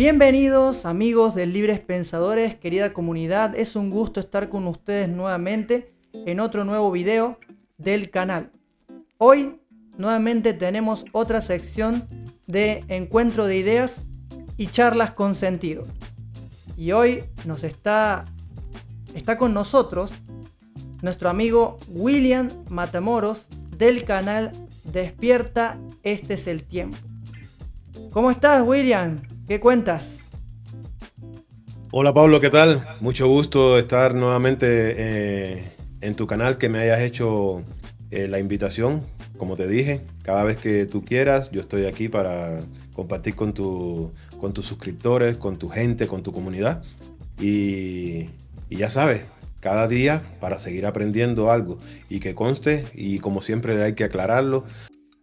Bienvenidos amigos de Libres Pensadores, querida comunidad, es un gusto estar con ustedes nuevamente en otro nuevo video del canal. Hoy nuevamente tenemos otra sección de encuentro de ideas y charlas con sentido. Y hoy está con nosotros nuestro amigo William Matamoros del canal Despierta, este es el tiempo. ¿Cómo estás, William? ¿Qué cuentas? Hola Pablo, ¿qué tal? Mucho gusto estar nuevamente en tu canal, que me hayas hecho la invitación. Como te dije, cada vez que tú quieras, yo estoy aquí para compartir con tus suscriptores, con tu gente, con tu comunidad. Y ya sabes, cada día para seguir aprendiendo algo. Y que conste, y como siempre hay que aclararlo,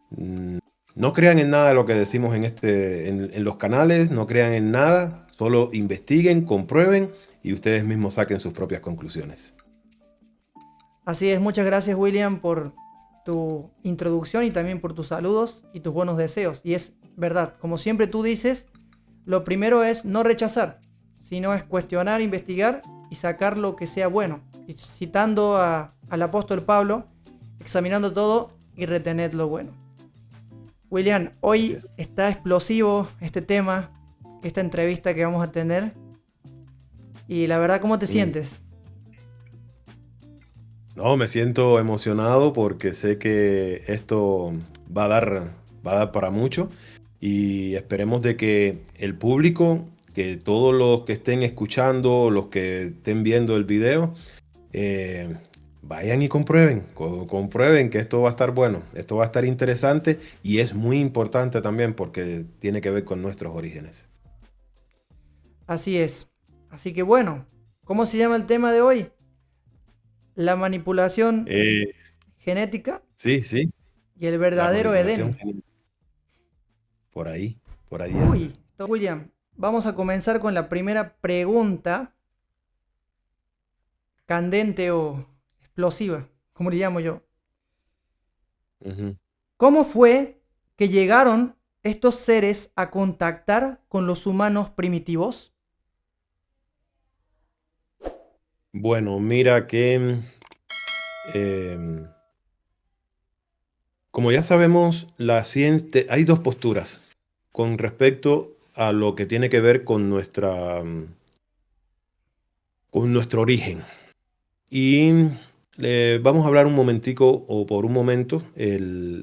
mm, no crean en nada de lo que decimos en los canales, no crean en nada, solo investiguen, comprueben y ustedes mismos saquen sus propias conclusiones. Así es, muchas gracias, William, por tu introducción y también por tus saludos y tus buenos deseos. Y es verdad, como siempre tú dices, lo primero es no rechazar, sino es cuestionar, investigar y sacar lo que sea bueno. Y citando al apóstol Pablo, examinando todo y retened lo bueno. William, Así hoy es. está explosivo este tema, esta entrevista que vamos a tener. Y la verdad, ¿cómo te Mm. sientes? No, me siento emocionado porque sé que esto va a dar para mucho y esperemos de que el público, que todos los que estén escuchando, los que estén viendo el video, eh, vayan y comprueben, comprueben que esto va a estar bueno, esto va a estar interesante y es muy importante también porque tiene que ver con nuestros orígenes. Así es. Así que bueno, ¿cómo se llama el tema de hoy? La manipulación Eh, genética sí, sí, y el la verdadero manipulación Edén. genética, por ahí anda. Uy, William, vamos a comenzar con la primera pregunta, candente o explosiva, como le llamo yo. Ujú. ¿Cómo fue que llegaron estos seres a contactar con los humanos primitivos? Bueno, mira que em, como ya sabemos, la ciencia, hay dos posturas con respecto a lo que tiene que ver con con nuestro origen. Y vamos a hablar un momentico o por un momento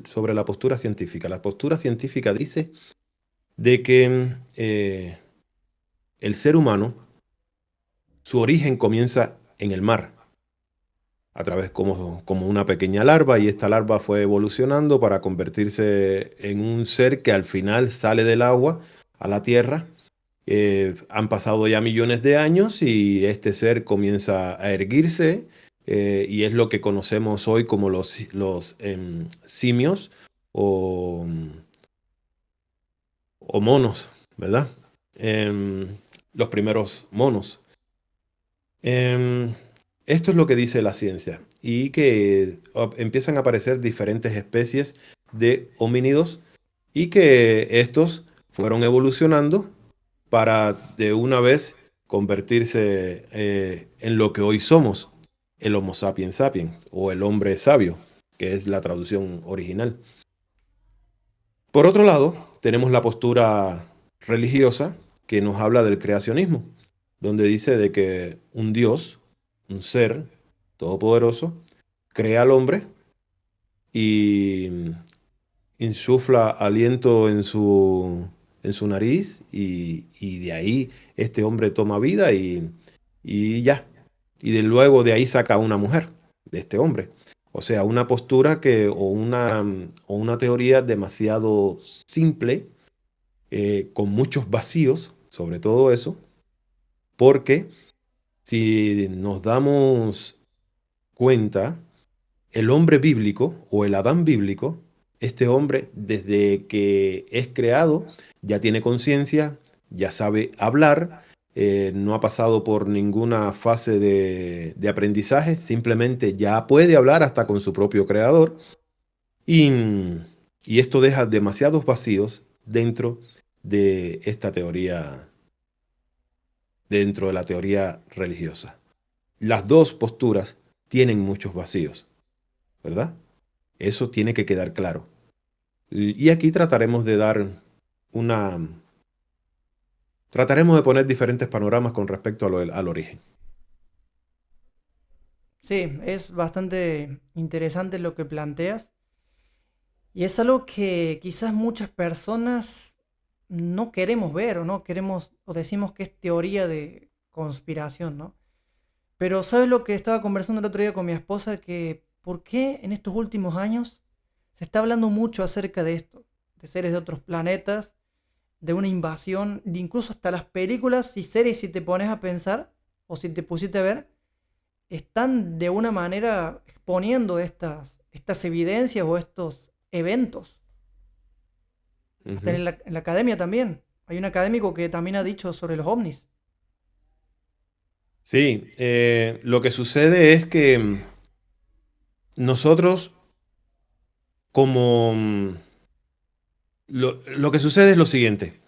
sobre la postura científica. La postura científica dice de que el ser humano, su origen comienza en el mar, a través como una pequeña larva, y esta larva fue evolucionando para convertirse en un ser que al final sale del agua a la tierra. Han pasado ya millones de años y este ser comienza a erguirse, y es lo que conocemos hoy como los simios o, o monos, ¿verdad? Los primeros monos. Em, Esto es lo que dice la ciencia y que empiezan a aparecer diferentes especies de homínidos y que estos fueron evolucionando para de una vez convertirse en lo que hoy somos, el Homo sapiens sapiens o el hombre sabio, que es la traducción original. Por otro lado, tenemos la postura religiosa que nos habla del creacionismo, donde dice de que un Dios, un ser todopoderoso, crea al hombre y insufla aliento en su nariz y de ahí este hombre toma vida y ya. Y de luego de ahí saca una mujer de este hombre. O sea, una postura o una teoría demasiado simple, con muchos vacíos sobre todo eso, porque si nos damos cuenta, el hombre bíblico o el Adán bíblico, este hombre desde que es creado ya tiene conciencia, ya sabe hablar, no ha pasado por ninguna fase de aprendizaje, simplemente ya puede hablar hasta con su propio creador y, y esto deja demasiados vacíos dentro de esta teoría dentro de la teoría religiosa. Las dos posturas tienen muchos vacíos, ¿verdad? Eso tiene que quedar claro. Y aquí una... trataremos de poner diferentes panoramas con respecto al origen. Sí, es bastante interesante lo que planteas. Y es algo que quizás muchas personas no queremos ver o no queremos o decimos que es teoría de conspiración, ¿no? Pero ¿sabes lo que estaba conversando el otro día con mi esposa? Que ¿por qué en estos últimos años se está hablando mucho acerca de esto? De seres de otros planetas, de una invasión, de incluso hasta las películas y series, si te pones a pensar o si te pusiste a ver, están de una manera exponiendo estas evidencias o estos eventos. Hasta Ujú. en la academia también. Hay un académico que también ha dicho sobre los ovnis. Sí, lo que sucede es que nosotros como... lo que sucede es lo siguiente.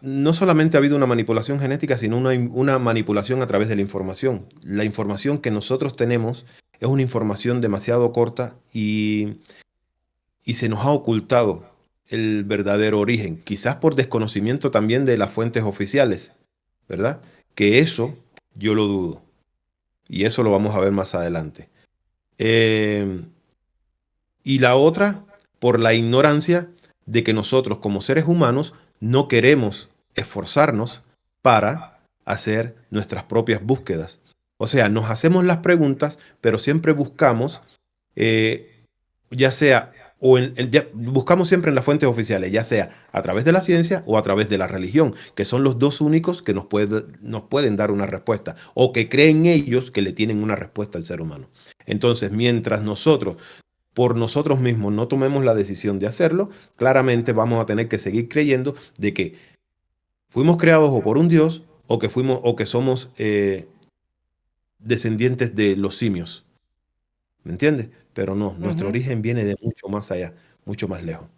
No solamente ha habido una manipulación genética, sino una manipulación a través de la información. La información que nosotros tenemos es una información demasiado corta y se nos ha ocultado el verdadero origen, quizás por desconocimiento también de las fuentes oficiales, ¿verdad? Que eso yo lo dudo y eso lo vamos a ver más adelante. Eh, y la otra, por la ignorancia de que nosotros como seres humanos no queremos esforzarnos para hacer nuestras propias búsquedas. O sea, nos hacemos las preguntas, pero siempre buscamos, ya sea, buscamos siempre en las fuentes oficiales, ya sea a través de la ciencia o a través de la religión, que son los dos únicos que nos pueden dar una respuesta, o que creen ellos que le tienen una respuesta al ser humano. Entonces, mientras nosotros por nosotros mismos no tomemos la decisión de hacerlo, claramente vamos a tener que seguir creyendo de que fuimos creados o por un Dios o que somos descendientes de los simios. ¿Me entiendes? Pero no, nuestro Ujú. origen viene de mucho más allá, mucho más lejos.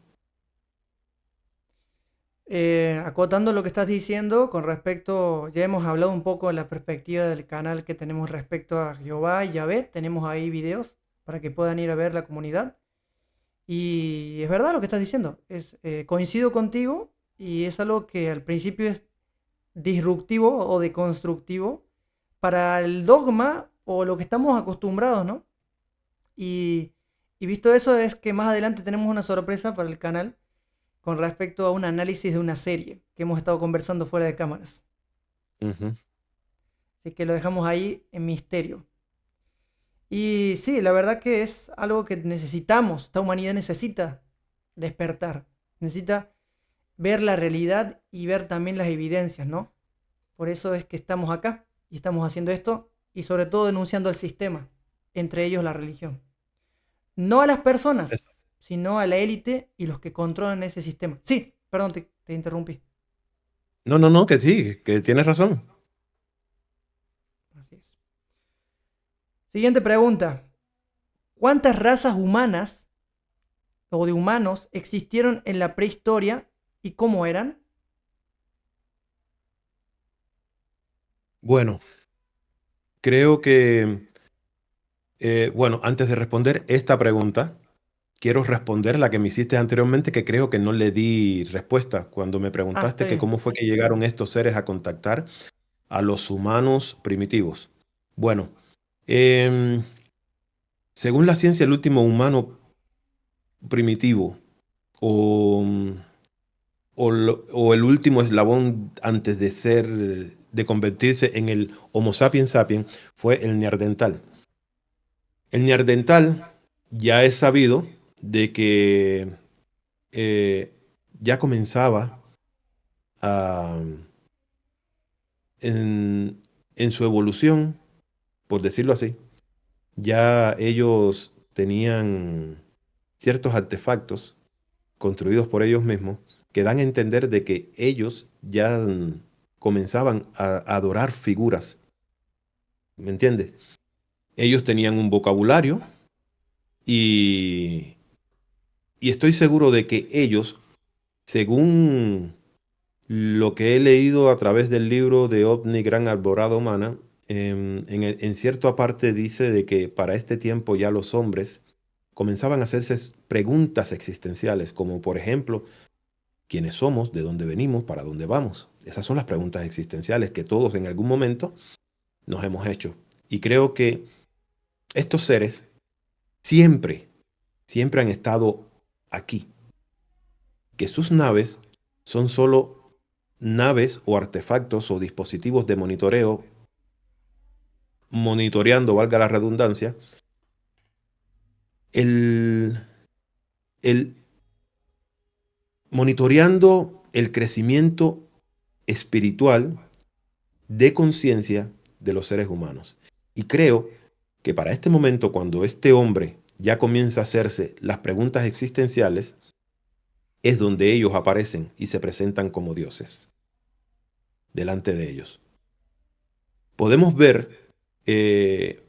Acotando lo que estás diciendo con respecto, ya hemos hablado un poco de la perspectiva del canal que tenemos respecto a Jehová y Yahvé. Tenemos ahí videos para que puedan ir a ver la comunidad. Y es verdad lo que estás diciendo. Coincido contigo y es algo que al principio es disruptivo o deconstructivo para el dogma o lo que estamos acostumbrados, ¿no? Y, y visto eso es que más adelante tenemos una sorpresa para el canal con respecto a un análisis de una serie que hemos estado conversando fuera de cámaras. Ujú. Así que lo dejamos ahí en misterio. Y sí, la verdad que es algo que necesitamos, esta humanidad necesita despertar, necesita ver la realidad y ver también las evidencias, ¿no? Por eso es que estamos acá y estamos haciendo esto y sobre todo denunciando al sistema, entre ellos la religión. No a las personas, Es- sino a la élite y los que controlan ese sistema. Sí, perdón, te interrumpí. No, no, no, que sí, que tienes razón. Así es. Siguiente pregunta. ¿Cuántas razas humanas o de humanos existieron en la prehistoria y cómo eran? Bueno, creo que, bueno, antes de responder esta pregunta, quiero responder la que me hiciste anteriormente, que creo que no le di respuesta cuando me Ah, está preguntaste que bien. cómo fue que llegaron estos seres a contactar a los humanos primitivos. Bueno, em, según la ciencia, el último humano primitivo o, o el último eslabón antes de de convertirse en el Homo sapiens sapiens fue el neandertal. El neandertal ya es sabido de que eh, ya comenzaba a, en, en su evolución, por decirlo así, ya ellos tenían ciertos artefactos construidos por ellos mismos que dan a entender de que ellos ya comenzaban a adorar figuras, ¿me entiendes? Ellos tenían un vocabulario y, y estoy seguro de que ellos, según lo que he leído a través del libro de OVNI Gran Alborada Humana, en cierta parte dice de que para este tiempo ya los hombres comenzaban a hacerse preguntas existenciales, como por ejemplo, ¿quiénes somos? ¿De dónde venimos? ¿Para dónde vamos? Esas son las preguntas existenciales que todos en algún momento nos hemos hecho. Y creo que estos seres siempre, siempre han estado aquí. Que sus naves son solo naves o artefactos o dispositivos de monitoreo, monitoreando, valga la redundancia, el, el monitoreando el crecimiento espiritual de conciencia de los seres humanos. Y creo que para este momento, cuando este hombre ya comienza a hacerse las preguntas existenciales, es donde ellos aparecen y se presentan como dioses delante de ellos. Podemos ver,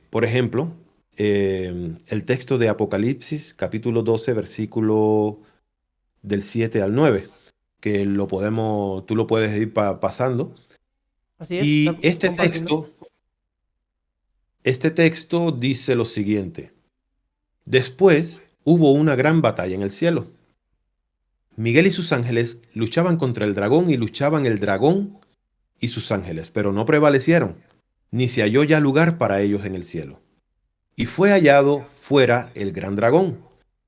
por ejemplo, el texto de Apocalipsis, capítulo 12, versículo del 7 al 9, que tú lo puedes ir pasando. Así es, Y está compartiendo. este texto dice lo siguiente. Después hubo una gran batalla en el cielo. Miguel y sus ángeles luchaban contra el dragón y luchaban el dragón y sus ángeles, pero no prevalecieron, ni se halló ya lugar para ellos en el cielo. Y fue hallado fuera el gran dragón,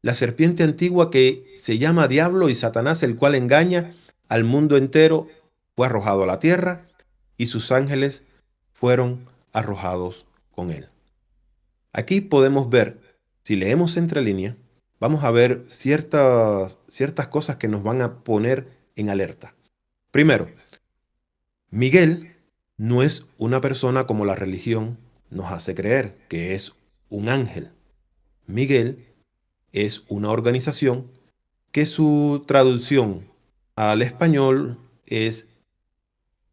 la serpiente antigua que se llama Diablo y Satanás, el cual engaña al mundo entero, fue arrojado a la tierra y sus ángeles fueron arrojados con él. Aquí podemos ver, si leemos entre líneas, vamos a ver ciertas cosas que nos van a poner en alerta. Primero, Miguel no es una persona como la religión nos hace creer, que es un ángel. Miguel es una organización que su traducción al español es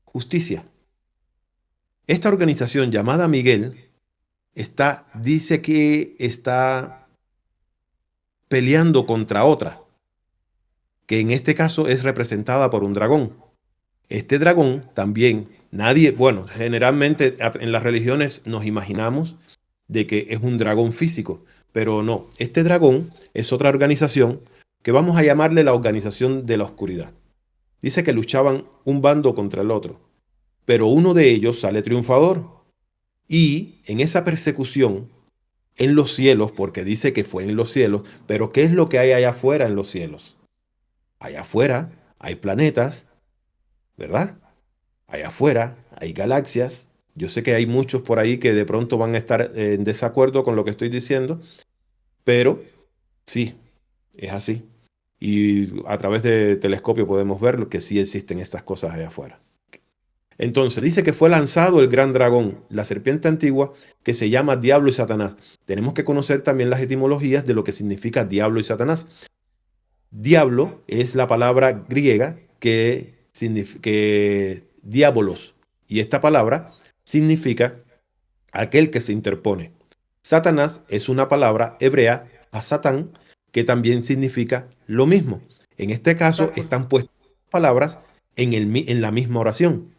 justicia. Esta organización llamada Miguel dice que está peleando contra otra, que en este caso es representada por un dragón. Este dragón también, bueno, generalmente en las religiones nos imaginamos de que es un dragón físico, pero no, este dragón es otra organización que vamos a llamarle la organización de la oscuridad. Dice que luchaban un bando contra el otro, pero uno de ellos sale triunfador. Y en esa persecución, en los cielos, porque dice que fue en los cielos, pero ¿qué es lo que hay allá afuera en los cielos? Allá afuera hay planetas, ¿verdad? Allá afuera hay galaxias. Yo sé que hay muchos por ahí que de pronto van a estar en desacuerdo con lo que estoy diciendo, pero sí, es así. Y a través de telescopio podemos ver que sí existen estas cosas allá afuera. Entonces, dice que fue lanzado el gran dragón, la serpiente antigua, que se llama Diablo y Satanás. Tenemos que conocer también las etimologías de lo que significa Diablo y Satanás. Diablo es la palabra griega que significa diabolos, y esta palabra significa aquel que se interpone. Satanás es una palabra hebrea, a Satán, que también significa lo mismo. En este caso Exacto. están puestas palabras en la misma oración.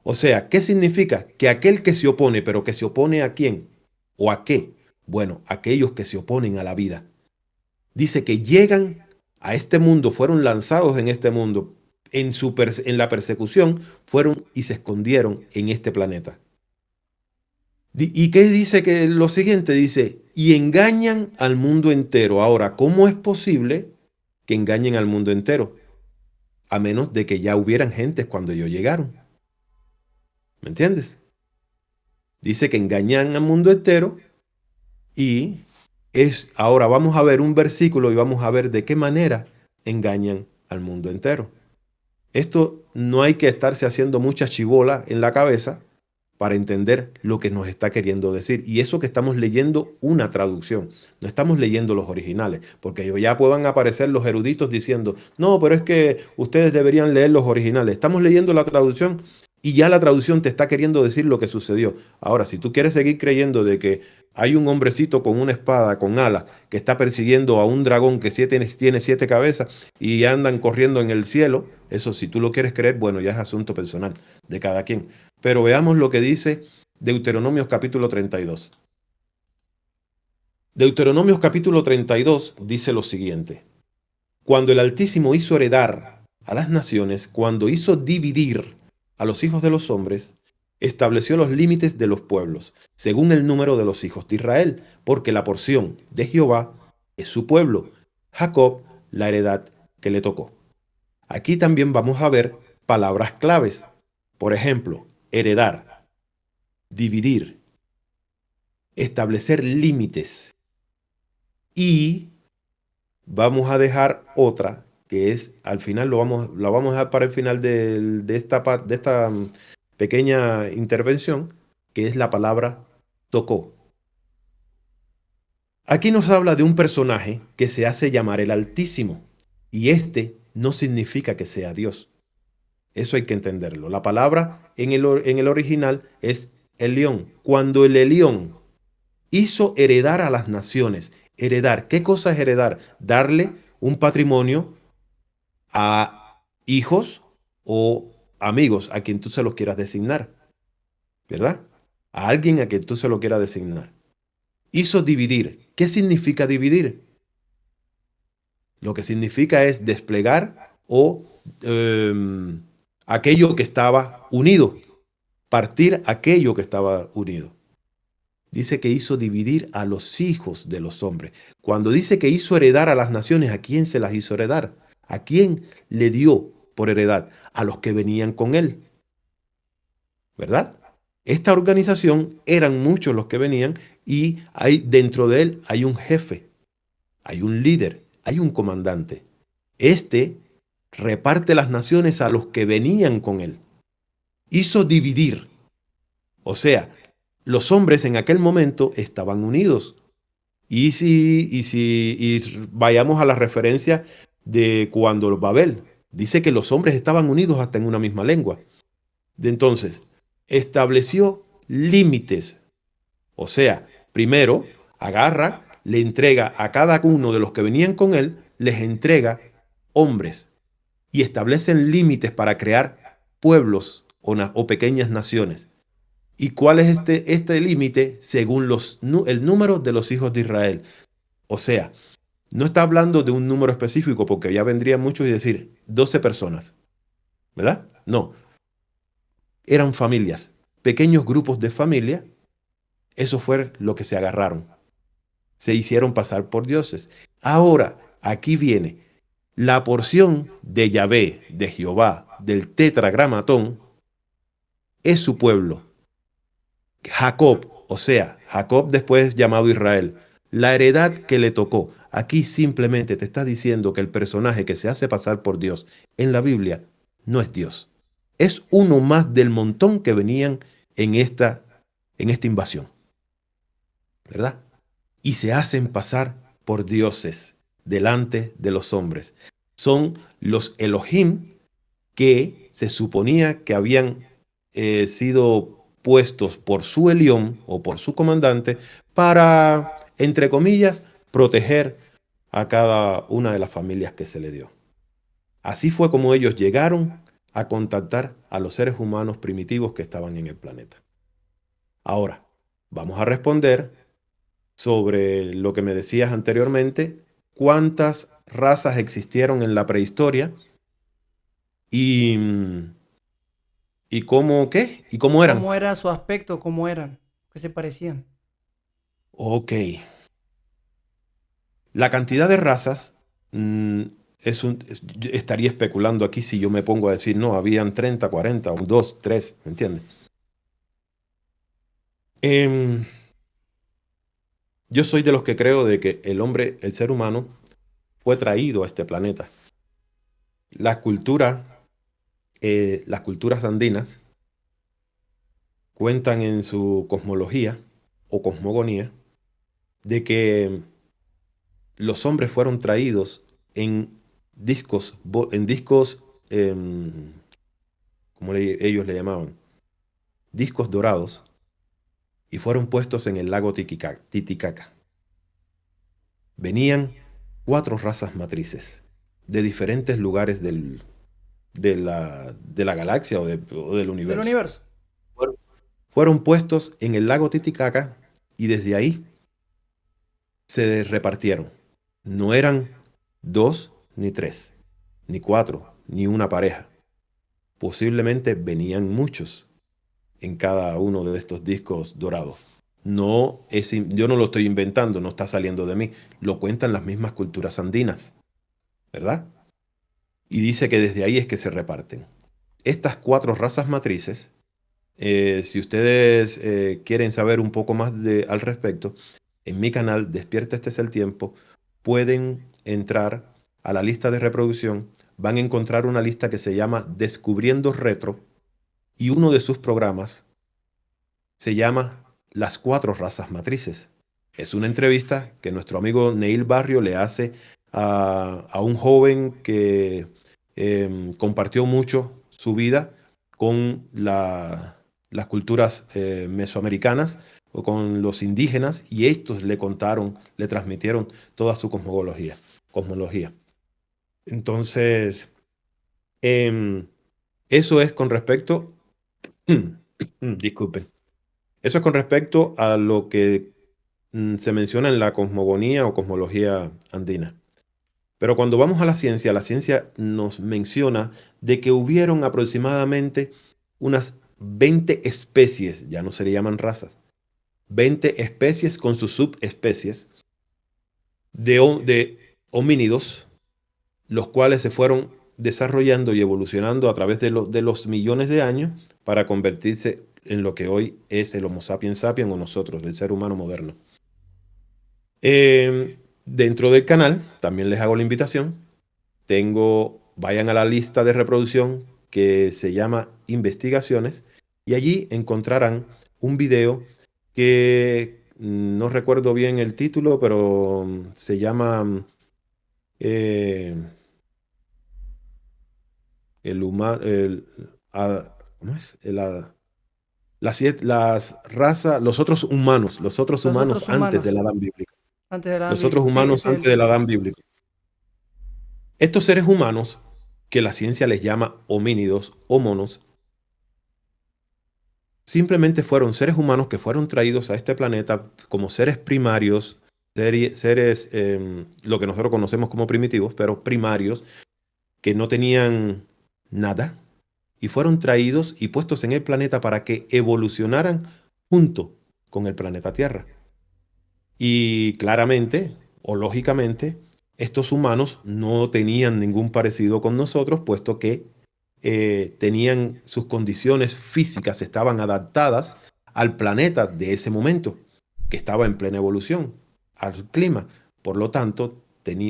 O sea, ¿qué significa? Que aquel que se opone, pero que se opone ¿a quién? ¿O a qué? Bueno, aquellos que se oponen a la vida. Dice que llegan a este mundo, fueron lanzados en este mundo, en la persecución, fueron y se escondieron en este planeta. ¿Y qué dice que lo siguiente? Dice, y engañan al mundo entero. Ahora, ¿cómo es posible que engañen al mundo entero? A menos de que ya hubieran gentes cuando ellos llegaron. ¿Me entiendes? Dice que engañan al mundo entero y ahora vamos a ver un versículo y vamos a ver de qué manera engañan al mundo entero. Esto no hay que estarse haciendo mucha chibola en la cabeza para entender lo que nos está queriendo decir. Y eso que estamos leyendo una traducción, no estamos leyendo los originales, porque ya puedan aparecer los eruditos diciendo, no, pero es que ustedes deberían leer los originales. Estamos leyendo la traducción Y ya la traducción te está queriendo decir lo que sucedió. Ahora, si tú quieres seguir creyendo de que hay un hombrecito con una espada, con alas, que está persiguiendo a un dragón que tiene 7 cabezas y andan corriendo en el cielo, eso si tú lo quieres creer, bueno, ya es asunto personal de cada quien. Pero veamos lo que dice Deuteronomios capítulo 32. Deuteronomios capítulo 32 dice lo siguiente. Cuando el Altísimo hizo heredar a las naciones, cuando hizo dividir a los hijos de los hombres, estableció los límites de los pueblos, según el número de los hijos de Israel, porque la porción de Jehová es su pueblo, Jacob la heredad que le tocó. Aquí también vamos a ver palabras claves. Por ejemplo, heredar, dividir, establecer límites. Y vamos a dejar otra que es, al final la vamos a dejar para el final de esta pequeña intervención, que es la palabra tocó. Aquí nos habla de un personaje que se hace llamar el Altísimo, y este no significa que sea Dios. Eso hay que entenderlo. La palabra en el original es Elión. Cuando el Elión hizo heredar a las naciones, heredar, ¿qué cosa es heredar? Darle un patrimonio a hijos o amigos a quien tú se los quieras designar, ¿verdad? A alguien a quien tú se lo quieras designar. Hizo dividir. ¿Qué significa dividir? Lo que significa es desplegar o aquello que estaba unido, partir aquello que estaba unido. Dice que hizo dividir a los hijos de los hombres. Cuando dice que hizo heredar a las naciones, ¿a quién se las hizo heredar? ¿A quién le dio por heredad? A los que venían con él, ¿verdad? Esta organización eran muchos los que venían y dentro de él hay un jefe, hay un líder, hay un comandante. Este reparte las naciones a los que venían con él. Hizo dividir. O sea, los hombres en aquel momento estaban unidos. Y vayamos a la referencia de cuando Babel, dice que los hombres estaban unidos hasta en una misma lengua. Entonces, estableció límites. O sea, primero agarra, le entrega a cada uno de los que venían con él, les entrega hombres y establecen límites para crear pueblos o pequeñas naciones. ¿Y cuál es este límite? Según el número de los hijos de Israel. O sea, no está hablando de un número específico porque ya vendrían muchos y decir 12 personas, ¿verdad? No, eran familias, pequeños grupos de familia. Eso fue lo que se agarraron. Se hicieron pasar por dioses. Ahora, aquí viene la porción de Yahvé, de Jehová, del tetragramatón, es su pueblo. Jacob, o sea, Jacob después llamado Israel, la heredad que le tocó. Aquí simplemente te está diciendo que el personaje que se hace pasar por Dios en la Biblia no es Dios. Es uno más del montón que venían en esta invasión, ¿verdad? Y se hacen pasar por dioses delante de los hombres. Son los Elohim que se suponía que habían sido puestos por su Elión o por su comandante para, entre comillas, proteger a cada una de las familias que se le dio. Así fue como ellos llegaron a contactar a los seres humanos primitivos que estaban en el planeta. Ahora, vamos a responder sobre lo que me decías anteriormente, cuántas razas existieron en la prehistoria y, y cómo, ¿qué? ¿Y cómo eran? ¿Cómo era su aspecto? ¿Cómo eran? ¿Qué se parecían? Ok. La cantidad de razas, mm, yo estaría especulando aquí si yo me pongo a decir, no, habían 30, 40, o 2, 3, ¿me entiendes? Em, yo soy de los que creo de que el hombre, el ser humano, fue traído a este planeta. La cultura, las culturas andinas cuentan en su cosmología o cosmogonía de que los hombres fueron traídos en discos, como ellos le llamaban, discos dorados, y fueron puestos en el lago Titicaca. Venían 4 razas matrices de diferentes lugares de la galaxia o del Del universo. universo. Fueron puestos en el lago Titicaca y desde ahí se repartieron. No eran 2 ni 3, ni 4, ni una pareja. Posiblemente venían muchos en cada uno de estos discos dorados. Yo no lo estoy inventando, no está saliendo de mí. Lo cuentan las mismas culturas andinas, ¿verdad? Y dice que desde ahí es que se reparten. Estas 4 razas matrices, si ustedes quieren saber un poco más al respecto, en mi canal Despierta Este es el Tiempo, pueden entrar a la lista de reproducción, van a encontrar una lista que se llama Descubriendo Retro y uno de sus programas se llama Las 4 razas matrices. Es una entrevista que nuestro amigo Neil Barrio le hace a un joven que compartió mucho su vida con las culturas mesoamericanas o con los indígenas y estos le contaron, le transmitieron toda su cosmología. Entonces, em, eso es con respecto, disculpen, eso es con respecto a lo que se menciona en la cosmogonía o cosmología andina. Pero cuando vamos a la ciencia nos menciona de que hubieron aproximadamente unas 20 especies, ya no se le llaman razas, 20 especies con sus subespecies de homínidos, los cuales se fueron desarrollando y evolucionando a través de los millones de años para convertirse en lo que hoy es el Homo sapiens sapiens o nosotros, el ser humano moderno. Dentro del canal, también les hago la invitación, vayan a la lista de reproducción que se llama Investigaciones y allí encontrarán un video que no recuerdo bien el título, pero se llama eh, el humano, ¿cómo es? Los otros Los humanos otros antes humanos, del Adán bíblico. antes de la Edad Los otros bíblica. Sí, humanos es antes el. del Adán bíblico. Estos seres humanos, que la ciencia les llama homínidos o monos, simplemente fueron seres humanos que fueron traídos a este planeta como seres primarios, seres, lo que nosotros conocemos como primitivos, pero primarios, que no tenían nada, y fueron traídos y puestos en el planeta para que evolucionaran junto con el planeta Tierra. Y claramente, o lógicamente, estos humanos no tenían ningún parecido con nosotros, puesto que tenían sus condiciones físicas, estaban adaptadas al planeta de ese momento, que estaba en plena evolución, al clima. Por lo tanto,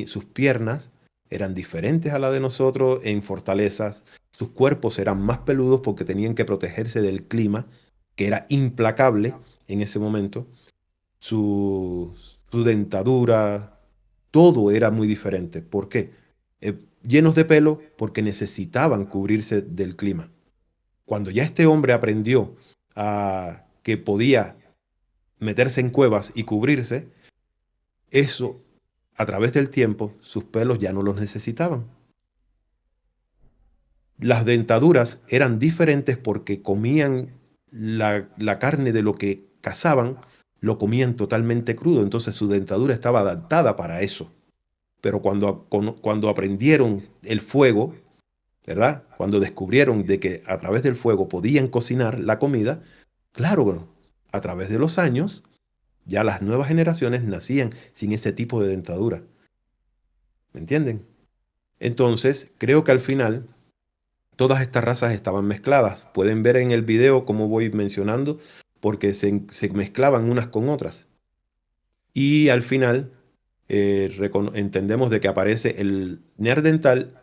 sus piernas eran diferentes a la de nosotros en fortalezas, sus cuerpos eran más peludos porque tenían que protegerse del clima, que era implacable en ese momento, su, su dentadura, todo era muy diferente. ¿Por qué? Llenos de pelo porque necesitaban cubrirse del clima. Cuando ya este hombre aprendió a que podía meterse en cuevas y cubrirse, eso a través del tiempo sus pelos ya no los necesitaban. Las dentaduras eran diferentes porque comían la carne de lo que cazaban, lo comían totalmente crudo, entonces su dentadura estaba adaptada para eso. Pero cuando aprendieron el fuego, ¿verdad? Cuando descubrieron de que a través del fuego podían cocinar la comida, claro, a través de los años, ya las nuevas generaciones nacían sin ese tipo de dentadura. ¿Me entienden? Entonces, creo que al final todas estas razas estaban mezcladas. Pueden ver en el video cómo voy mencionando, porque se mezclaban unas con otras. Y al final entendemos de que aparece el neandertal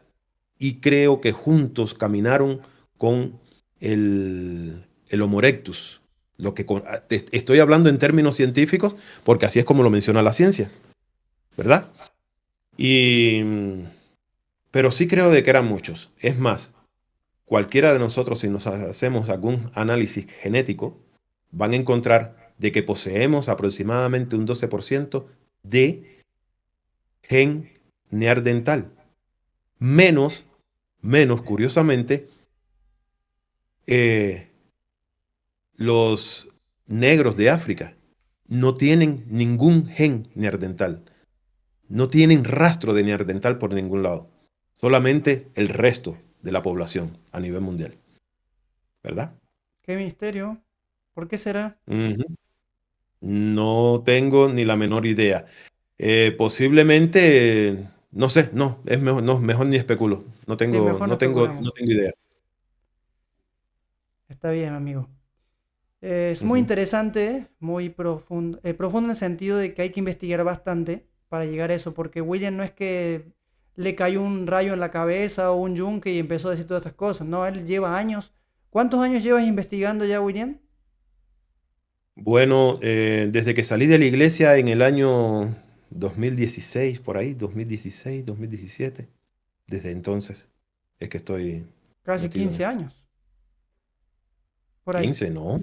y creo que juntos caminaron con el Homo erectus. Estoy hablando en términos científicos porque así es como lo menciona la ciencia, ¿verdad? Y, pero sí creo de que eran muchos. Es más, cualquiera de nosotros, si nos hacemos algún análisis genético, van a encontrar de que poseemos aproximadamente un 12% de gen neandertal. Menos, curiosamente, eh, los negros de África no tienen ningún gen neandertal. No tienen rastro de neandertal por ningún lado. Solamente el resto de la población a nivel mundial. ¿Verdad? Qué misterio. ¿Por qué será? Ujú. No tengo ni la menor idea. Posiblemente, no sé, no, es mejor, no, mejor ni especulo. No Sí, tengo, mejor no especulemos. no tengo idea. Está bien, amigo. Es muy Ujú. interesante, muy profundo, profundo en el sentido de que hay que investigar bastante para llegar a eso, porque William no es que le cayó un rayo en la cabeza o un yunque y empezó a decir todas estas cosas, no, él lleva años. ¿Cuántos años llevas investigando ya, William? Bueno, desde que salí de la iglesia en el año 2016, por ahí, 2016, 2017, desde entonces es que estoy Casi metido en 15 esto. años, por ahí. 15, no,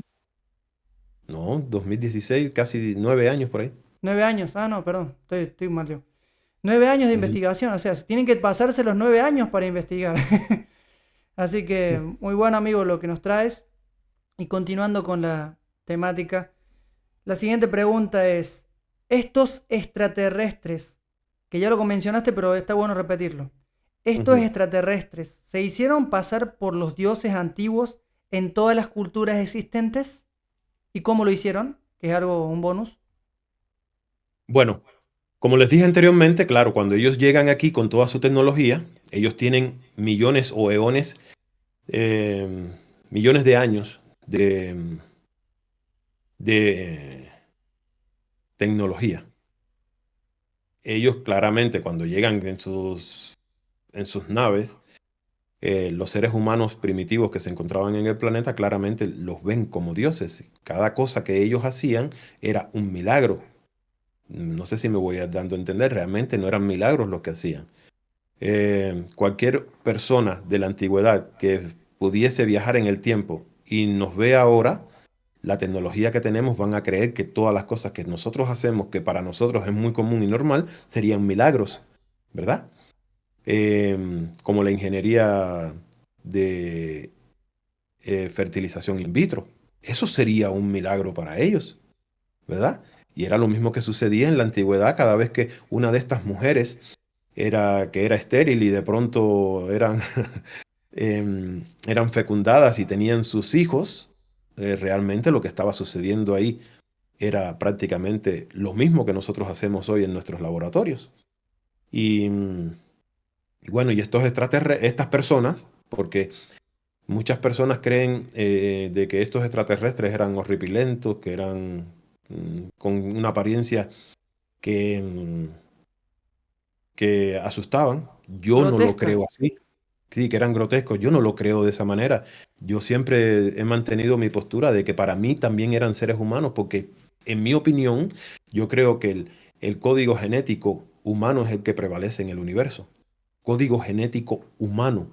no, 2016, casi 9 años por ahí. 9 años, ah, no, perdón, estoy mal yo. 9 años de Ujú. investigación, o sea, tienen que pasarse los 9 años para investigar. Así que muy buen amigo lo que nos traes. Y continuando con la temática, la siguiente pregunta es, estos extraterrestres, que ya lo mencionaste, pero está bueno repetirlo, estos Ujú. extraterrestres, ¿se hicieron pasar por los dioses antiguos en todas las culturas existentes? ¿Y cómo lo hicieron? Que es algo, un bonus. Bueno, como les dije anteriormente, claro, cuando ellos llegan aquí con toda su tecnología, ellos tienen millones o eones, eh, millones de años de tecnología. Ellos claramente cuando llegan en sus naves, los seres humanos primitivos que se encontraban en el planeta claramente los ven como dioses. Cada cosa que ellos hacían era un milagro. No sé si me voy dando a entender, realmente no eran milagros los que hacían. Cualquier persona de la antigüedad que pudiese viajar en el tiempo y nos ve ahora, la tecnología que tenemos, van a creer que todas las cosas que nosotros hacemos, que para nosotros es muy común y normal, serían milagros, ¿verdad? Como la ingeniería de fertilización in vitro. Eso sería un milagro para ellos, ¿verdad? Y era lo mismo que sucedía en la antigüedad cada vez que una de estas mujeres que era estéril y de pronto eran fecundadas y tenían sus hijos. Realmente lo que estaba sucediendo ahí era prácticamente lo mismo que nosotros hacemos hoy en nuestros laboratorios. Y, y bueno, y estos extraterrestres, estas personas, porque muchas personas creen de que estos extraterrestres eran horripilentos, que eran con una apariencia que, que asustaban. Yo no lo Grotesca. creo así. Sí, que eran grotescos. Yo no lo creo de esa manera. Yo siempre he mantenido mi postura de que para mí también eran seres humanos, porque en mi opinión, yo creo que el código genético humano es el que prevalece en el universo. Código genético humano,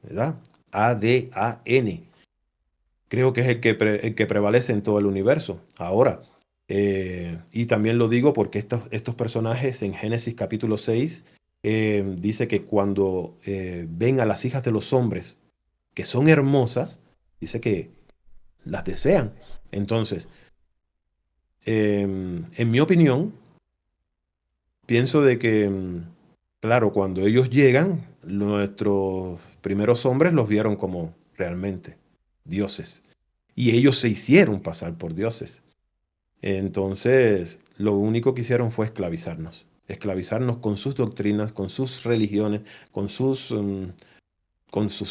¿verdad? ADAN. Creo que es el que prevalece en todo el universo. Ahora, y también lo digo porque estos personajes en Génesis capítulo 6 dice que cuando ven a las hijas de los hombres que son hermosas, dice que las desean. Entonces, en mi opinión, pienso de que, claro, cuando ellos llegan, nuestros primeros hombres los vieron como realmente dioses. Y ellos se hicieron pasar por dioses. Entonces, lo único que hicieron fue esclavizarnos. Esclavizarnos con sus doctrinas, con sus religiones, con sus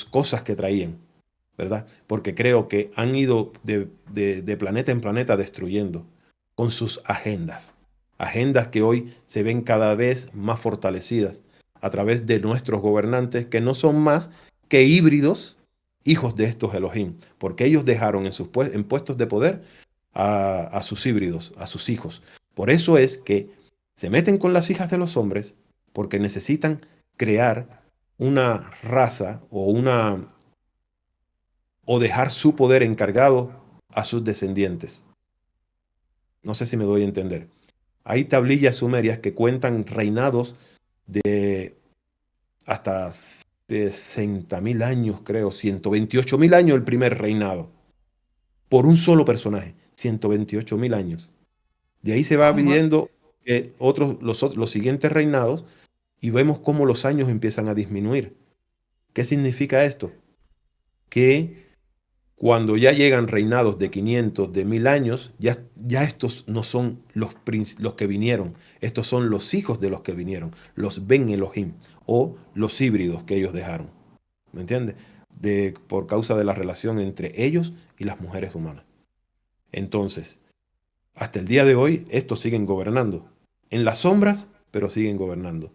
cosas que traían, ¿verdad? Porque creo que han ido de planeta en planeta destruyendo con sus agendas. Agendas que hoy se ven cada vez más fortalecidas a través de nuestros gobernantes, que no son más que híbridos, hijos de estos Elohim, porque ellos dejaron en puestos de poder a sus híbridos, a sus hijos. Por eso es que se meten con las hijas de los hombres, porque necesitan crear una raza o o dejar su poder encargado a sus descendientes. No sé si me doy a entender. Hay tablillas sumerias que cuentan reinados de hasta 60.000 años, creo, 128.000 años el primer reinado, por un solo personaje, 128.000 años. De ahí se va ¿Cómo? viendo los siguientes reinados y vemos cómo los años empiezan a disminuir. ¿Qué significa esto? Que cuando ya llegan reinados de 500, de 1000 años, ya estos no son los que vinieron, estos son los hijos de los que vinieron, los Ben Elohim, o los híbridos que ellos dejaron. ¿Me entiendes? Por causa de la relación entre ellos y las mujeres humanas. Entonces, hasta el día de hoy, estos siguen gobernando. En las sombras, pero siguen gobernando.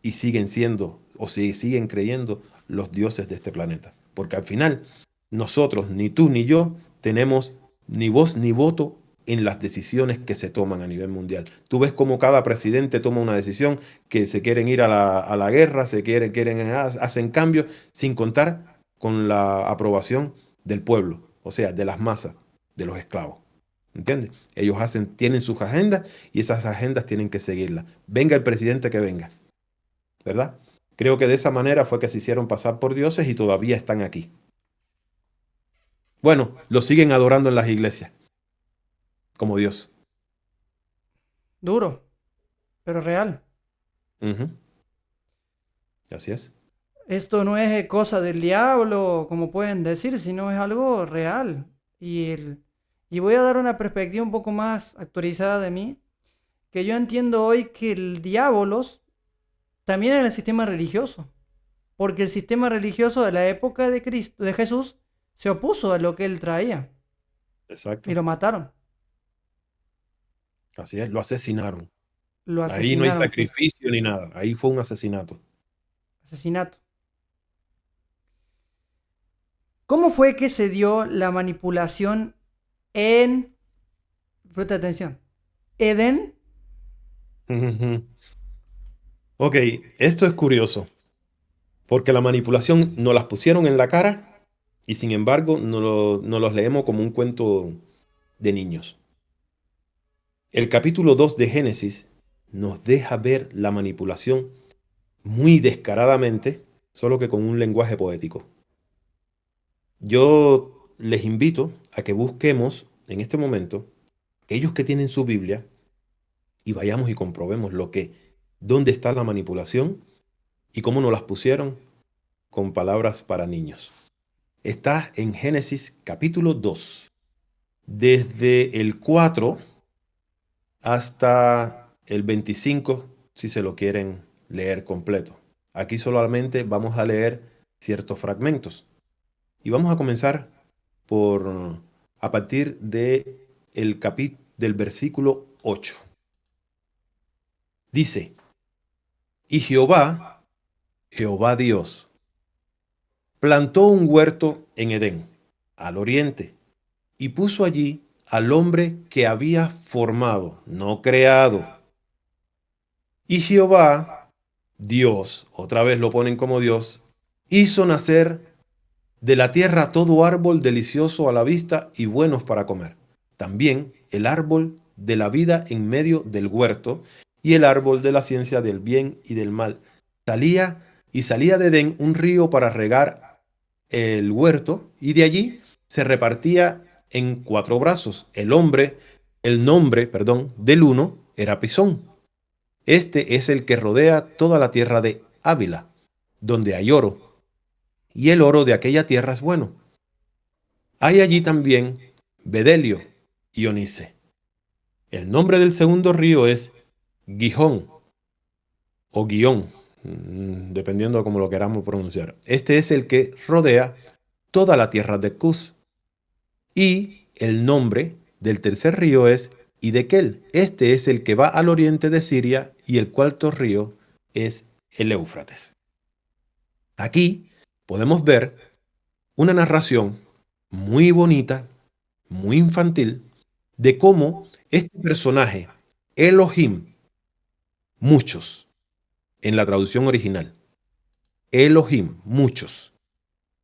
Y siguen siendo, o siguen creyendo, los dioses de este planeta. Porque al final, nosotros, ni tú ni yo, tenemos ni voz ni voto en las decisiones que se toman a nivel mundial. Tú ves cómo cada presidente toma una decisión, que se quieren ir a la guerra, hacen cambios, sin contar con la aprobación del pueblo, o sea, de las masas, de los esclavos. ¿Entiendes? Ellos tienen sus agendas y esas agendas tienen que seguirlas. Venga el presidente que venga, ¿verdad? Creo que de esa manera fue que se hicieron pasar por dioses y todavía están aquí. Bueno, lo siguen adorando en las iglesias como Dios. Duro, pero real. Ujú. Así es. Esto no es cosa del diablo, como pueden decir, sino es algo real. Y voy a dar una perspectiva un poco más actualizada de mí, que yo entiendo hoy que el diabolos también era el sistema religioso, porque el sistema religioso de la época de Cristo, de Jesús, se opuso a lo que él traía y Exacto. lo mataron, Así es. Lo asesinaron. lo Ahí no hay asesinaron, sacrificio ni nada. Ahí fue un asesinato. asesinato. ¿Cómo fue que se dio la manipulación en, presta atención, Edén? Ujú. Ok, esto es curioso, porque la manipulación nos las pusieron en la cara y sin embargo no los leemos como un cuento de niños. El capítulo 2 de Génesis nos deja ver la manipulación muy descaradamente, solo que con un lenguaje poético. Yo les invito a que busquemos en este momento, aquellos que tienen su Biblia, y vayamos y comprobemos dónde está la manipulación y cómo nos las pusieron con palabras para niños. Está en Génesis capítulo 2, desde el 4 hasta el 25, si se lo quieren leer completo. Aquí solamente vamos a leer ciertos fragmentos. Y vamos a comenzar a partir del versículo 8. Dice, y Jehová Dios, plantó un huerto en Edén, al oriente, y puso allí al hombre que había formado, no creado. Y Jehová, Dios, otra vez lo ponen como Dios, hizo nacer de la tierra todo árbol delicioso a la vista y buenos para comer. También el árbol de la vida en medio del huerto y el árbol de la ciencia del bien y del mal. Salía de Edén un río para regar el huerto y de allí se repartía en 4 brazos. El nombre, perdón, del uno era Pisón. Este es el que rodea toda la tierra de Ávila, donde hay oro, y el oro de aquella tierra es bueno. Hay allí también bedelio y onice. El nombre del segundo río es Gijón o Guión, dependiendo de cómo lo queramos pronunciar. Este es el que rodea toda la tierra de Cus. Y el nombre del tercer río es Hidekel. Este es el que va al oriente de Siria y el cuarto río es el Éufrates. Aquí podemos ver una narración muy bonita, muy infantil, de cómo este personaje, Elohim, muchos, en la traducción original, Elohim, muchos,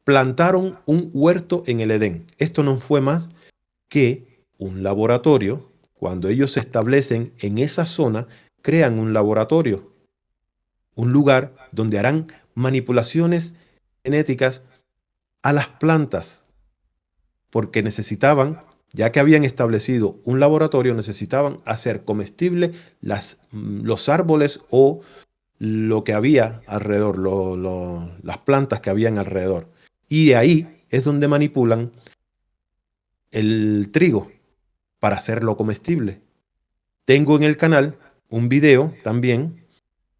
plantaron un huerto en el Edén. Esto no fue más que un laboratorio. Cuando ellos se establecen en esa zona, crean un laboratorio, un lugar donde harán manipulaciones genéticas a las plantas, porque necesitaban, ya que habían establecido un laboratorio, necesitaban hacer comestible los árboles o lo que había alrededor, las plantas que habían alrededor. Y ahí es donde manipulan el trigo para hacerlo comestible. Tengo en el canal un video también.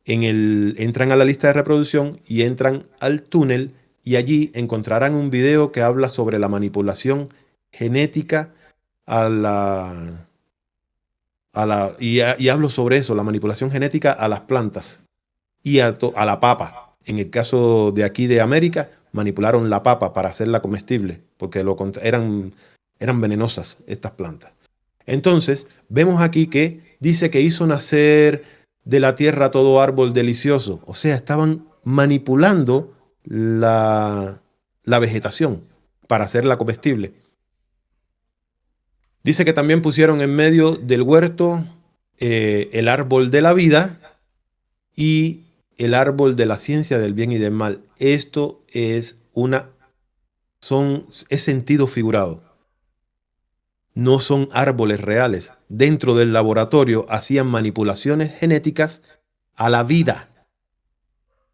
Entran a la lista de reproducción y entran al túnel y allí encontrarán un video que habla sobre la manipulación genética y hablo sobre eso, la manipulación genética a las plantas y a la papa. En el caso de aquí de América, manipularon la papa para hacerla comestible, porque eran venenosas estas plantas. Entonces, vemos aquí que dice que hizo nacer de la tierra todo árbol delicioso. O sea, estaban manipulando la vegetación para hacerla comestible. Dice que también pusieron en medio del huerto el árbol de la vida y el árbol de la ciencia del bien y del mal. Esto es sentido figurado. No son árboles reales. Dentro del laboratorio hacían manipulaciones genéticas a la vida.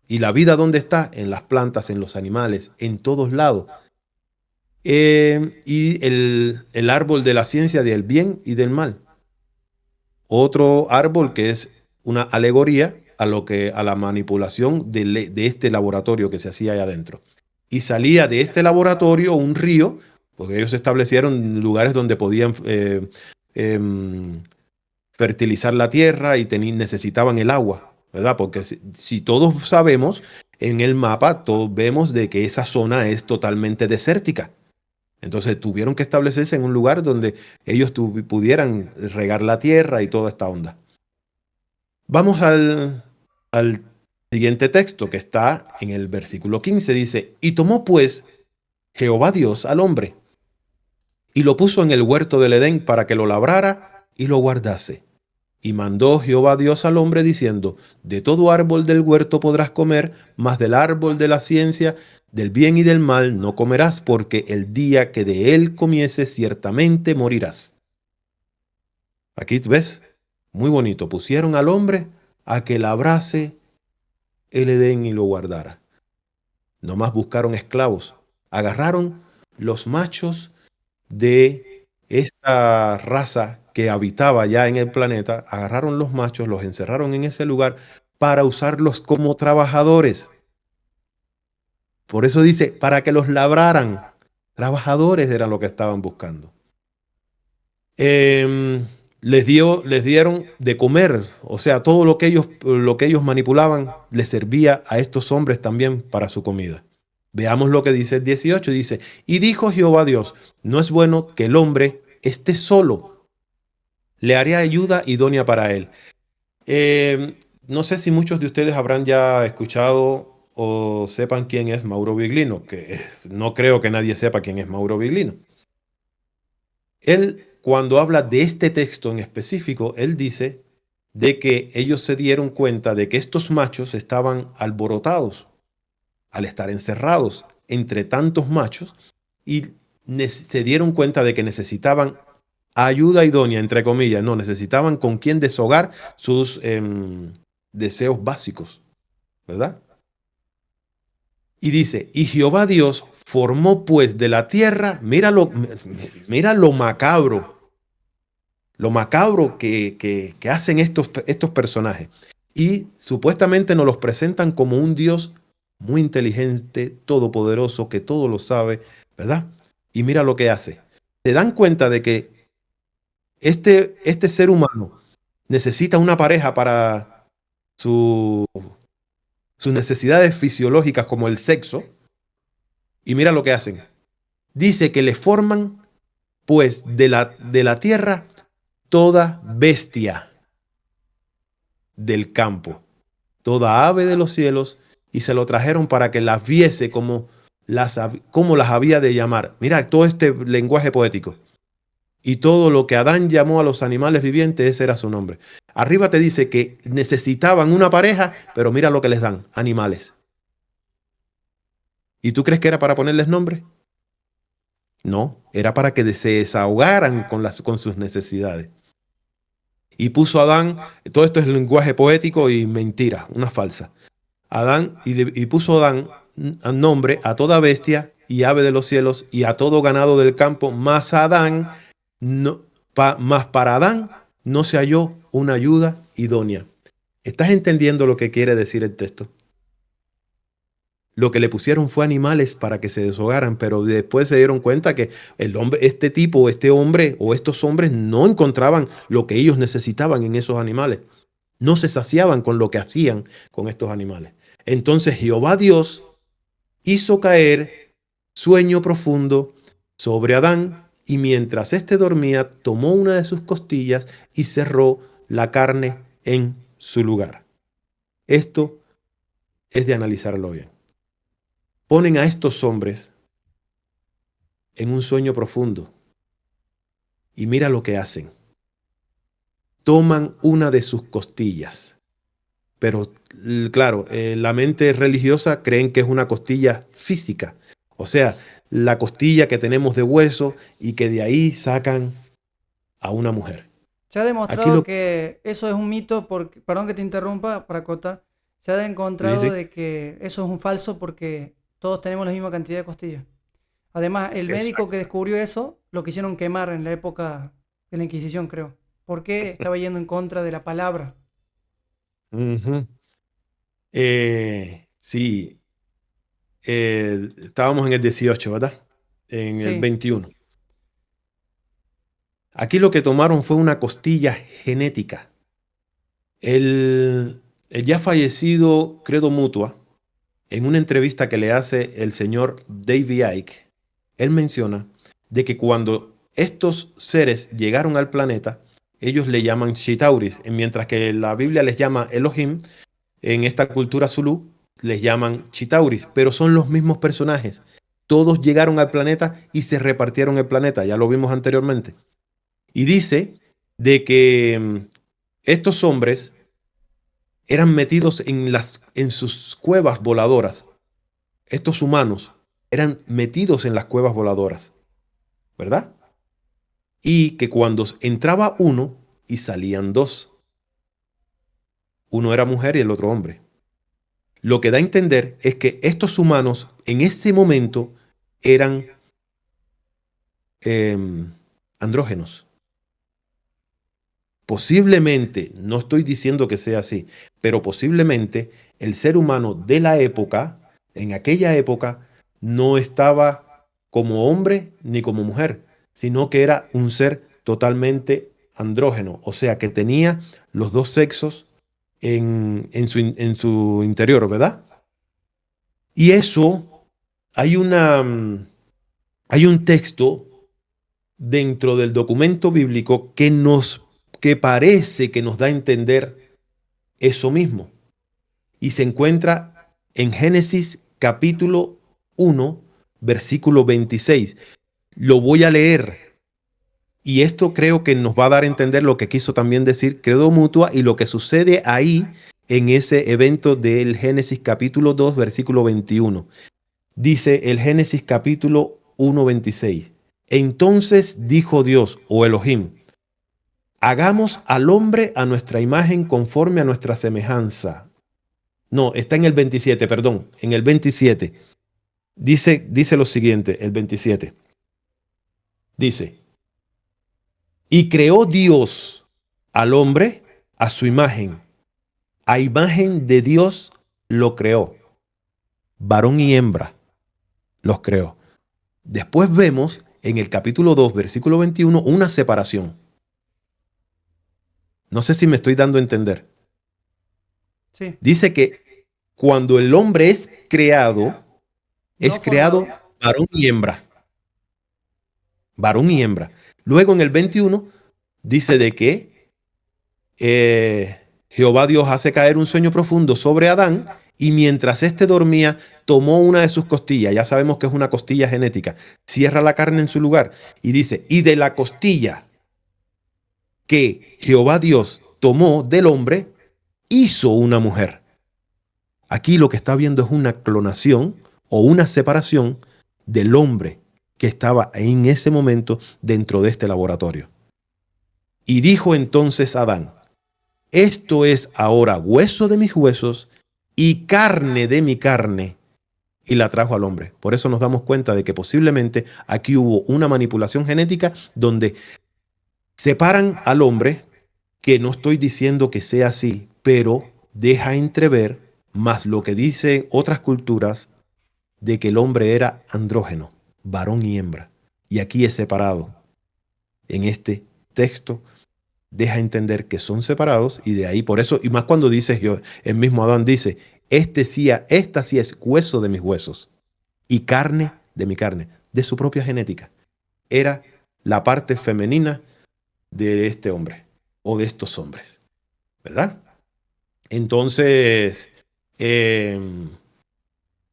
¿Y la vida dónde está? En las plantas, en los animales, en todos lados. Y el árbol de la ciencia del bien y del mal. Otro árbol que es una alegoría a la manipulación de este laboratorio que se hacía allá adentro. Y salía de este laboratorio un río, porque ellos establecieron lugares donde podían fertilizar la tierra y necesitaban el agua, ¿verdad? Porque si todos sabemos, en el mapa todos vemos de que esa zona es totalmente desértica. Entonces tuvieron que establecerse en un lugar donde ellos pudieran regar la tierra y toda esta onda. Vamos al siguiente texto que está en el versículo 15. Dice, y tomó pues Jehová Dios al hombre y lo puso en el huerto del Edén para que lo labrara y lo guardase. Y mandó Jehová Dios al hombre diciendo, de todo árbol del huerto podrás comer, mas del árbol de la ciencia, del bien y del mal no comerás, porque el día que de él comieses ciertamente morirás. Aquí ves, muy bonito, pusieron al hombre a que labrase el Edén y lo guardara. No más buscaron esclavos, agarraron los machos de esta raza que habitaba ya en el planeta, agarraron los machos, los encerraron en ese lugar para usarlos como trabajadores. Por eso dice, para que los labraran. Trabajadores eran lo que estaban buscando. Les dieron de comer, o sea, todo lo que ellos manipulaban les servía a estos hombres también para su comida. Veamos lo que dice el 18, dice, y dijo Jehová Dios, no es bueno que el hombre esté solo, le haré ayuda idónea para él. No sé si muchos de ustedes habrán ya escuchado o sepan quién es Mauro Viglino, que no creo que nadie sepa quién es Mauro Viglino. Él, cuando habla de este texto en específico, él dice de que ellos se dieron cuenta de que estos machos estaban alborotados al estar encerrados entre tantos machos y se dieron cuenta de que necesitaban ayuda idónea, entre comillas, no, necesitaban con quien deshogar sus deseos básicos, ¿verdad? Y dice, y Jehová Dios formó pues de la tierra, mira lo macabro que hacen estos personajes. Y supuestamente nos los presentan como un Dios muy inteligente, todopoderoso, que todo lo sabe, ¿verdad? Y mira lo que hace. Se dan cuenta de que este ser humano necesita una pareja para sus necesidades fisiológicas como el sexo. Y mira lo que hacen. Dice que le forman pues de la tierra toda bestia del campo, toda ave de los cielos, y se lo trajeron para que las viese como cómo las había de llamar. Mira, todo este lenguaje poético. Y todo lo que Adán llamó a los animales vivientes, ese era su nombre. Arriba te dice que necesitaban una pareja, pero mira lo que les dan, animales. ¿Y tú crees que era para ponerles nombre? No, era para que se desahogaran con sus necesidades. Y puso a Adán, todo esto es lenguaje poético y mentira, una falsa. Adán, y puso Adán nombre a toda bestia y ave de los cielos y a todo ganado del campo, más Adán, más para Adán no se halló una ayuda idónea. ¿Estás entendiendo lo que quiere decir el texto? Lo que le pusieron fue animales para que se deshogaran, pero después se dieron cuenta que el hombre, este hombre o estos hombres no encontraban lo que ellos necesitaban en esos animales. No se saciaban con lo que hacían con estos animales. Entonces Jehová Dios hizo caer sueño profundo sobre Adán y mientras éste dormía tomó una de sus costillas y cerró la carne en su lugar. Esto es de analizarlo bien. Ponen a estos hombres en un sueño profundo y mira lo que hacen. Toman una de sus costillas, pero claro, la mente religiosa creen que es una costilla física, o sea, la costilla que tenemos de hueso y que de ahí sacan a una mujer. Se ha Aquí demostrado lo que eso es un mito, porque, perdón que te interrumpa para acotar, se ha sí, encontrado sí. de que eso es un falso porque todos tenemos la misma cantidad de costillas. Además, el médico que Exacto. descubrió eso lo quisieron quemar en la época de la Inquisición, creo, porque estaba yendo en contra de la palabra. Ujú. Sí, estábamos en el 18, ¿verdad? En el Sí, 21. Aquí lo que tomaron fue una costilla genética. El ya fallecido Credo Mutua, en una entrevista que le hace el señor David Icke, él menciona de que cuando estos seres llegaron al planeta, ellos le llaman Chitauris, mientras que la Biblia les llama Elohim, en esta cultura zulú les llaman Chitauris, pero son los mismos personajes. Todos llegaron al planeta y se repartieron el planeta, ya lo vimos anteriormente. Y dice de que estos hombres eran metidos en sus cuevas voladoras. Estos humanos eran metidos en las cuevas voladoras, ¿verdad? Y que cuando entraba uno y salían dos, uno era mujer y el otro hombre. Lo que da a entender es que estos humanos en ese momento eran andrógenos. Posiblemente, no estoy diciendo que sea así, pero posiblemente el ser humano de la época, en aquella época, no estaba como hombre ni como mujer, sino que era un ser totalmente andrógeno, o sea, que tenía los dos sexos en su interior, ¿verdad? Y eso, hay un texto dentro del documento bíblico que parece que nos da a entender eso mismo. Y se encuentra en Génesis capítulo 1, versículo 26. Lo voy a leer. Y esto creo que nos va a dar a entender lo que quiso también decir Credo Mutua y lo que sucede ahí en ese evento del Génesis capítulo 2, versículo 21. Dice el Génesis capítulo 1, 26. Entonces dijo Dios, o Elohim, hagamos al hombre a nuestra imagen conforme a nuestra semejanza. No, está en el 27, perdón, en el 27. Dice lo siguiente, el 27. Dice, y creó Dios al hombre a su imagen de Dios lo creó, varón y hembra los creó. Después vemos en el capítulo 2, versículo 21, una separación. No sé si me estoy dando a entender. sí, Dice que cuando el hombre no es creado formado. varón y hembra. Varón y hembra. Luego en el 21 dice de que Jehová Dios hace caer un sueño profundo sobre Adán Y mientras éste dormía, tomó una de sus costillas, ya sabemos que es una costilla genética, cierra la carne en su lugar y dice, y de la costilla que Jehová Dios tomó del hombre, hizo una mujer. Aquí lo que está viendo es una clonación o una separación del hombre que estaba en ese momento dentro de este laboratorio. Y dijo entonces Adán, esto es ahora hueso de mis huesos y carne de mi carne. Y la trajo al hombre. Por eso nos damos cuenta de que posiblemente aquí hubo una manipulación genética donde separan al hombre, que no estoy diciendo que sea así, pero deja entrever más lo que dicen otras culturas de que el hombre era andrógeno, varón y hembra. Y aquí es separado. En este texto deja entender que son separados y de ahí por eso, y más cuando dice yo, el mismo Adán dice, esta sí es hueso de mis huesos y carne de mi carne, de su propia genética. Era la parte femenina de este hombre o de estos hombres, ¿verdad? Entonces, eh,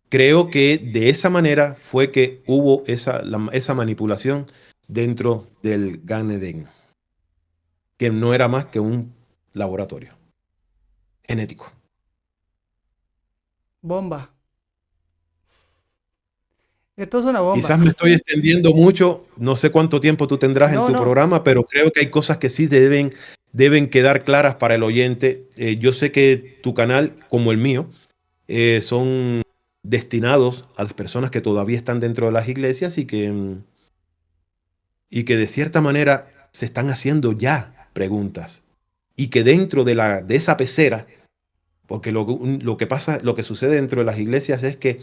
creo que de esa manera fue que hubo esa manipulación dentro del Gan Eden, que no era más que un laboratorio genético. Bomba. Esto es una bomba. Quizás me estoy extendiendo mucho, no sé cuánto tiempo tú tendrás en No, tu no. programa, pero creo que hay cosas que sí deben quedar claras para el oyente. Yo sé que tu canal, como el mío, son destinados a las personas que todavía están dentro de las iglesias y que de cierta manera se están haciendo ya preguntas. Y que dentro de esa pecera, porque lo que pasa, lo que sucede dentro de las iglesias es que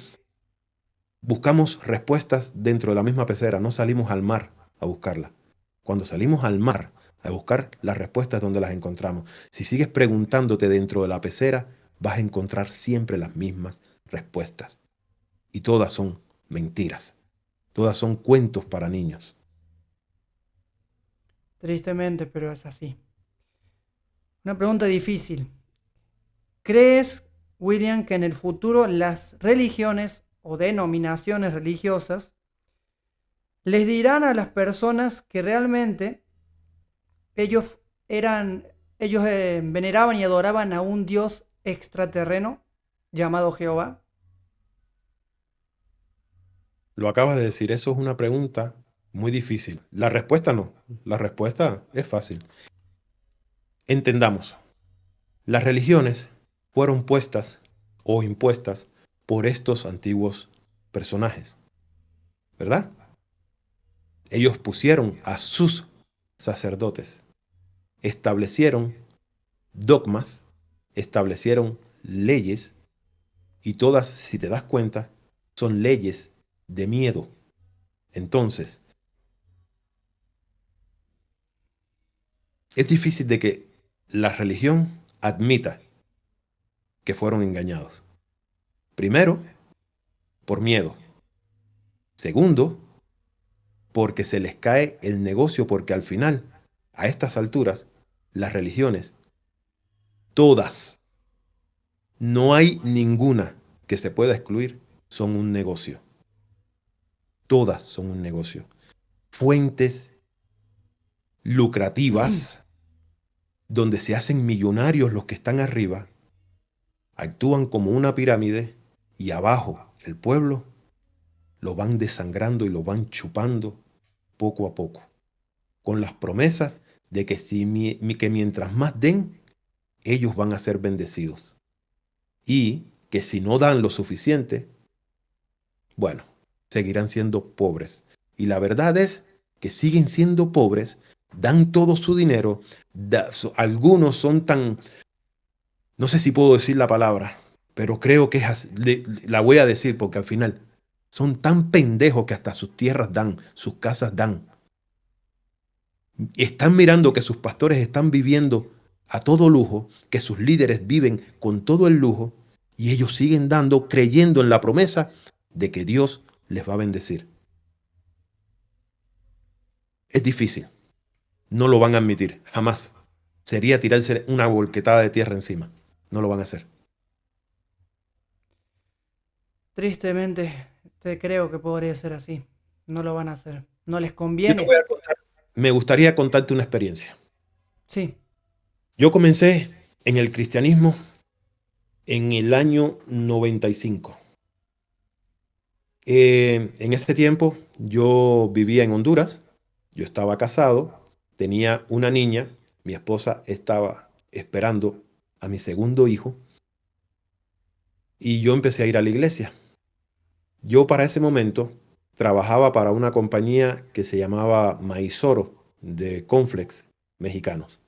buscamos respuestas dentro de la misma pecera, no salimos al mar a buscarlas. Cuando salimos al mar a buscar las respuestas donde las encontramos, si sigues preguntándote dentro de la pecera, vas a encontrar siempre las mismas respuestas. Y todas son mentiras. Todas son cuentos para niños. Tristemente, pero es así. Una pregunta difícil. ¿Crees, William, que en el futuro las religiones o denominaciones religiosas les dirán a las personas que realmente ellos eran, ellos veneraban y adoraban a un dios extraterreno llamado Jehová? Lo acabas de decir, eso es una pregunta muy difícil. La respuesta no. La respuesta es fácil. Entendamos, las religiones fueron puestas o impuestas por estos antiguos personajes, ¿verdad? Ellos pusieron a sus sacerdotes, establecieron dogmas, establecieron leyes y todas, si te das cuenta, son leyes de miedo. Entonces, es difícil de que la religión admita que fueron engañados. Primero, por miedo. Segundo, porque se les cae el negocio, porque al final, a estas alturas, las religiones, todas, no hay ninguna que se pueda excluir, son un negocio. Todas son un negocio. Fuentes lucrativas, donde se hacen millonarios los que están arriba, actúan como una pirámide y abajo el pueblo lo van desangrando y lo van chupando poco a poco, con las promesas de que, que mientras más den, ellos van a ser bendecidos. Y que si no dan lo suficiente, bueno, seguirán siendo pobres. Y la verdad es que siguen siendo pobres, dan todo su dinero, algunos son tan, no sé si puedo decir la palabra, pero creo que la voy a decir porque al final son tan pendejos que hasta sus tierras dan, sus casas dan. Están mirando que sus pastores están viviendo a todo lujo, que sus líderes viven con todo el lujo y ellos siguen dando, creyendo en la promesa de que Dios les va a bendecir. Es difícil, no lo van a admitir, jamás. Sería tirarse una volquetada de tierra encima, no lo van a hacer. Tristemente, te creo que podría ser así. No lo van a hacer. No les Yo te conviene. voy a contar, me gustaría contarte una experiencia. Sí, Yo comencé en el cristianismo en el año 95. En ese tiempo yo vivía en Honduras, yo estaba casado, tenía una niña, mi esposa estaba esperando a mi segundo hijo y yo empecé a ir a la iglesia. Yo para ese momento trabajaba para una compañía que se llamaba Maizoro de Conflex mexicanos.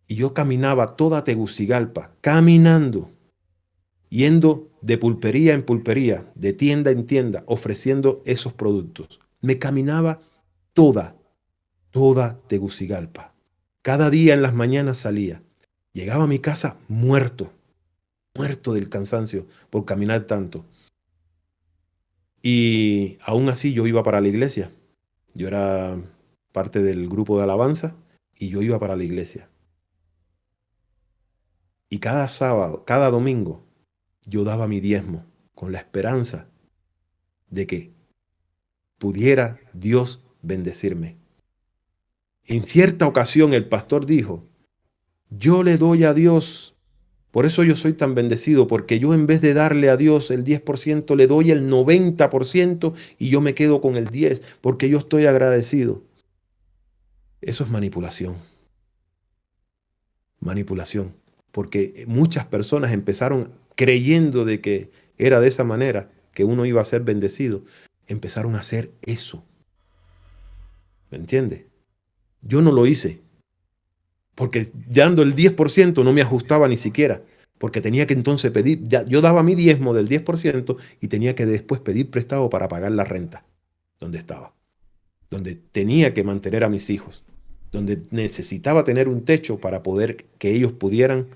Y yo caminaba toda Tegucigalpa, caminando, yendo de pulpería en pulpería, de tienda en tienda, ofreciendo esos productos. Me caminaba toda, toda Tegucigalpa. Cada día en las mañanas salía. Llegaba a mi casa muerto, muerto del cansancio por caminar tanto. Y aún así yo iba para la iglesia. Yo era parte del grupo de alabanza y yo iba para la iglesia. Y cada sábado, cada domingo, yo daba mi diezmo con la esperanza de que pudiera Dios bendecirme. En cierta ocasión el pastor dijo, yo le doy a Dios, por eso yo soy tan bendecido, porque yo en vez de darle a Dios el 10%, le doy el 90% y yo me quedo con el 10%, porque yo estoy agradecido. Eso es manipulación, manipulación, porque muchas personas empezaron creyendo de que era de esa manera, que uno iba a ser bendecido, empezaron a hacer eso, ¿me entiendes? Yo no lo hice, porque dando el 10% no me ajustaba ni siquiera, porque tenía que entonces pedir, yo daba mi diezmo del 10% y tenía que después pedir prestado para pagar la renta donde estaba, donde tenía que mantener a mis hijos, donde necesitaba tener un techo para poder que ellos pudieran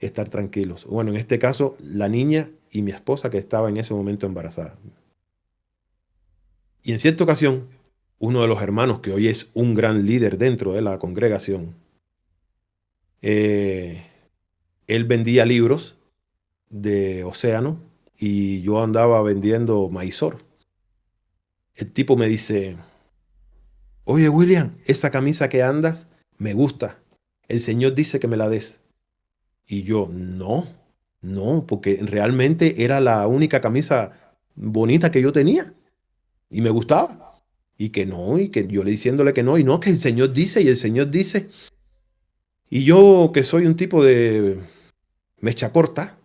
estar tranquilos. Bueno, en este caso, la niña y mi esposa que estaba en ese momento embarazada. Y en cierta ocasión, uno de los hermanos, que hoy es un gran líder dentro de la congregación, eh, él vendía libros de Océano y yo andaba vendiendo maizor. El tipo me dice, oye William, esa camisa que andas me gusta. El Señor dice que me la des. Y yo, no, no, porque realmente era la única camisa bonita que yo tenía y me gustaba. Y que no, y que yo le diciéndole que no, y no, que el Señor dice, y el Señor dice. Y yo, que soy un tipo de mecha corta,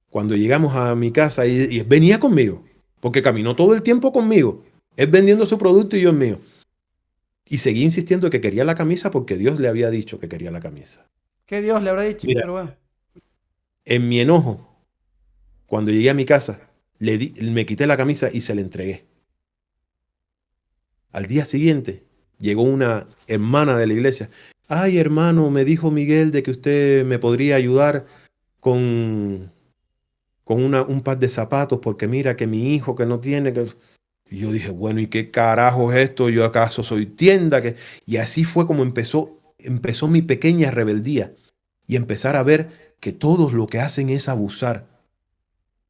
cuando llegamos a mi casa, y venía conmigo, porque caminó todo el tiempo conmigo, él vendiendo su producto y yo el mío. Y seguí insistiendo que quería la camisa porque Dios le había dicho que quería la camisa. que Dios le habrá dicho, Mira, pero bueno. en mi enojo, cuando llegué a mi casa, me quité la camisa y se la entregué. Al día siguiente, llegó una hermana de la iglesia. Ay, hermano, me dijo Miguel de que usted me podría ayudar con, un par de zapatos porque mira que mi hijo que no tiene que... Y yo dije, bueno, ¿y qué carajo es esto? ¿Yo acaso soy tienda? Y así fue como empezó mi pequeña rebeldía y empezar a ver que todos lo que hacen es abusar.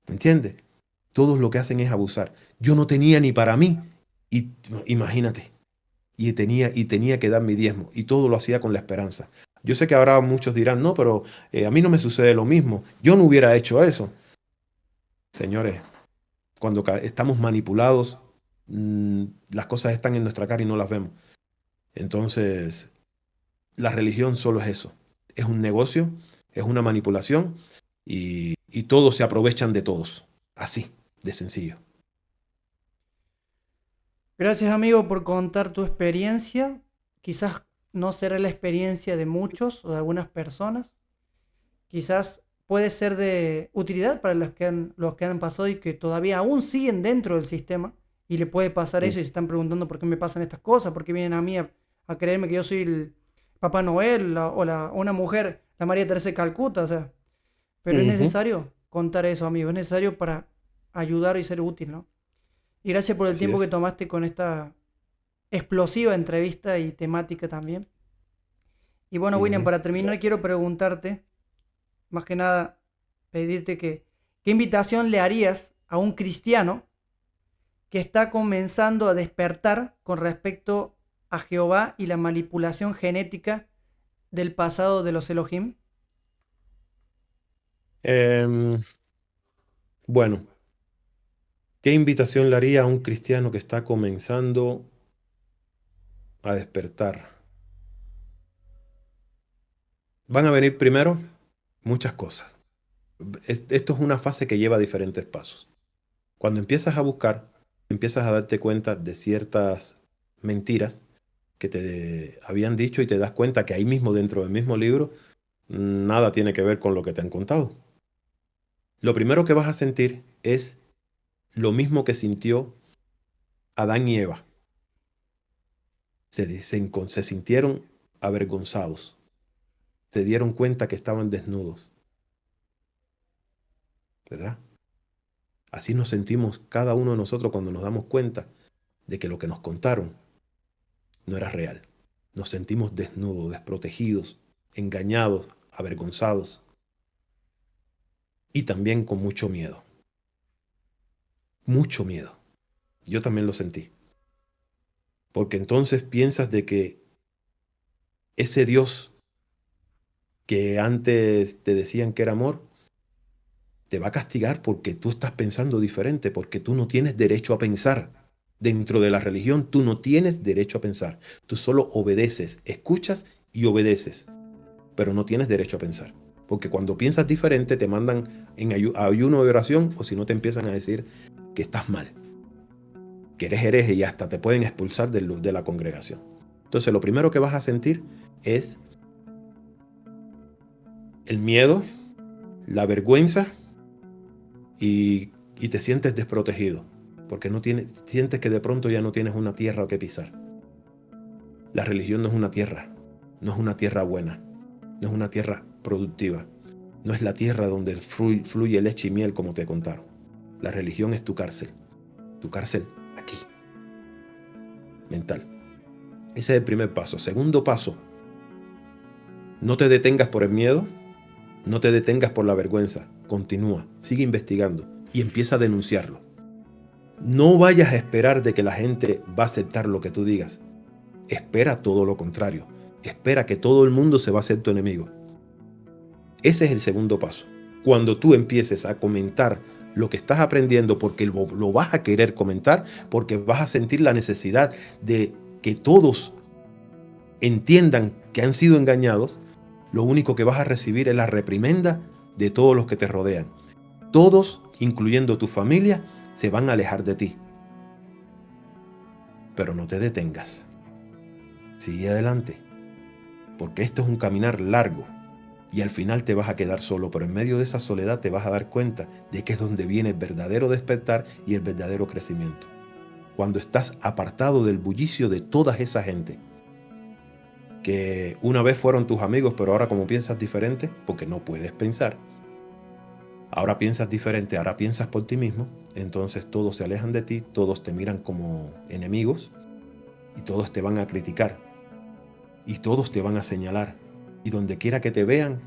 ¿Me entiendes? Todos lo que hacen es abusar. Yo no tenía ni para mí. Y imagínate. Y tenía que dar mi diezmo. Y todo lo hacía con la esperanza. Yo sé que ahora muchos dirán, no, pero a mí no me sucede lo mismo. Yo no hubiera hecho eso. Señores, cuando estamos manipulados, las cosas están en nuestra cara y no las vemos. Entonces, la religión solo es eso. Es un negocio, es una manipulación y todos se aprovechan de todos. Así, de sencillo. Gracias, amigo, por contar tu experiencia. Quizás no será la experiencia de muchos o de algunas personas. Quizás puede ser de utilidad para los que han pasado y que todavía aún siguen dentro del sistema y le puede pasar Mm. eso y se están preguntando por qué me pasan estas cosas, por qué vienen a mí a creerme que yo soy el Papá Noel o una mujer, la María Teresa de Calcuta, o sea, pero es Ujú. necesario contar eso, amigo, es necesario para ayudar y ser útil, ¿no? Y gracias por el Así tiempo que es. tomaste con esta explosiva entrevista y temática también. Y bueno, William, Ujú. para terminar, Gracias. quiero preguntarte, más que nada, pedirte ¿qué invitación le harías a un cristiano que está comenzando a despertar con respecto a Jehová y la manipulación genética del pasado de los Elohim? Em, bueno, ¿qué invitación le haría a un cristiano que está comenzando a despertar? Van a venir primero muchas cosas. Esto es una fase que lleva diferentes pasos. Cuando empiezas a buscar, empiezas a darte cuenta de ciertas mentiras que te habían dicho y te das cuenta que ahí mismo dentro del mismo libro nada tiene que ver con lo que te han contado. Lo primero que vas a sentir es lo mismo que sintió Adán y Eva. Se sintieron avergonzados. Se dieron cuenta que estaban desnudos, ¿verdad? Así nos sentimos cada uno de nosotros cuando nos damos cuenta de que lo que nos contaron no era real. Nos sentimos desnudos, desprotegidos, engañados, avergonzados y también con mucho miedo. Mucho miedo. Yo también lo sentí. Porque entonces piensas de que ese Dios que antes te decían que era amor, te va a castigar porque tú estás pensando diferente, porque tú no tienes derecho a pensar. Dentro de la religión tú no tienes derecho a pensar. Tú solo obedeces, escuchas y obedeces, pero no tienes derecho a pensar. Porque cuando piensas diferente te mandan en ayuno de oración o si no te empiezan a decir que estás mal, que eres hereje y hasta te pueden expulsar de la congregación. Entonces lo primero que vas a sentir es el miedo, la vergüenza y te sientes desprotegido. Porque sientes que de pronto ya no tienes una tierra que pisar. La religión no es una tierra, no es una tierra buena, no es una tierra productiva, no es la tierra donde fluye leche y miel como te contaron. La religión es tu cárcel aquí, mental. Ese es el primer paso. Segundo paso, no te detengas por el miedo, no te detengas por la vergüenza, continúa, sigue investigando y empieza a denunciarlo. No vayas a esperar de que la gente va a aceptar lo que tú digas. Espera todo lo contrario. Espera que todo el mundo se va a hacer tu enemigo. Ese es el segundo paso. Cuando tú empieces a comentar lo que estás aprendiendo, porque lo vas a querer comentar, porque vas a sentir la necesidad de que todos entiendan que han sido engañados, lo único que vas a recibir es la reprimenda de todos los que te rodean. Todos, incluyendo tu familia, se van a alejar de ti. Pero no te detengas. Sigue adelante, porque esto es un caminar largo y al final te vas a quedar solo, pero en medio de esa soledad te vas a dar cuenta de que es donde viene el verdadero despertar y el verdadero crecimiento. Cuando estás apartado del bullicio de toda esa gente que una vez fueron tus amigos, pero ahora como piensas diferente, porque no puedes pensar, ahora piensas diferente, ahora piensas por ti mismo, entonces todos se alejan de ti, todos te miran como enemigos y todos te van a criticar y todos te van a señalar y donde quiera que te vean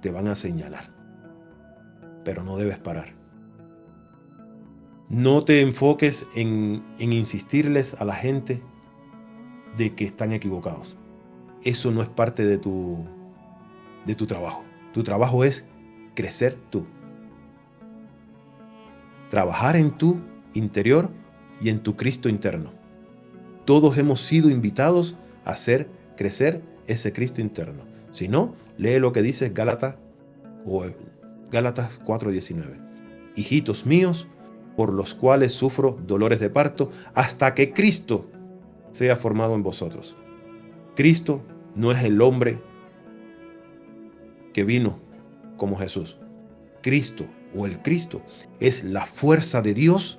te van a señalar, pero no debes parar. No te enfoques en insistirles a la gente de que están equivocados. Eso no es parte de tu trabajo. Tu trabajo es crecer tú. Trabajar en tu interior y en tu Cristo interno. Todos hemos sido invitados a hacer crecer ese Cristo interno. Si no, lee lo que dice Gálatas 4:19. Hijitos míos, por los cuales sufro dolores de parto, hasta que Cristo sea formado en vosotros. Cristo no es el hombre que vino como Jesús. Cristo o el Cristo es la fuerza de Dios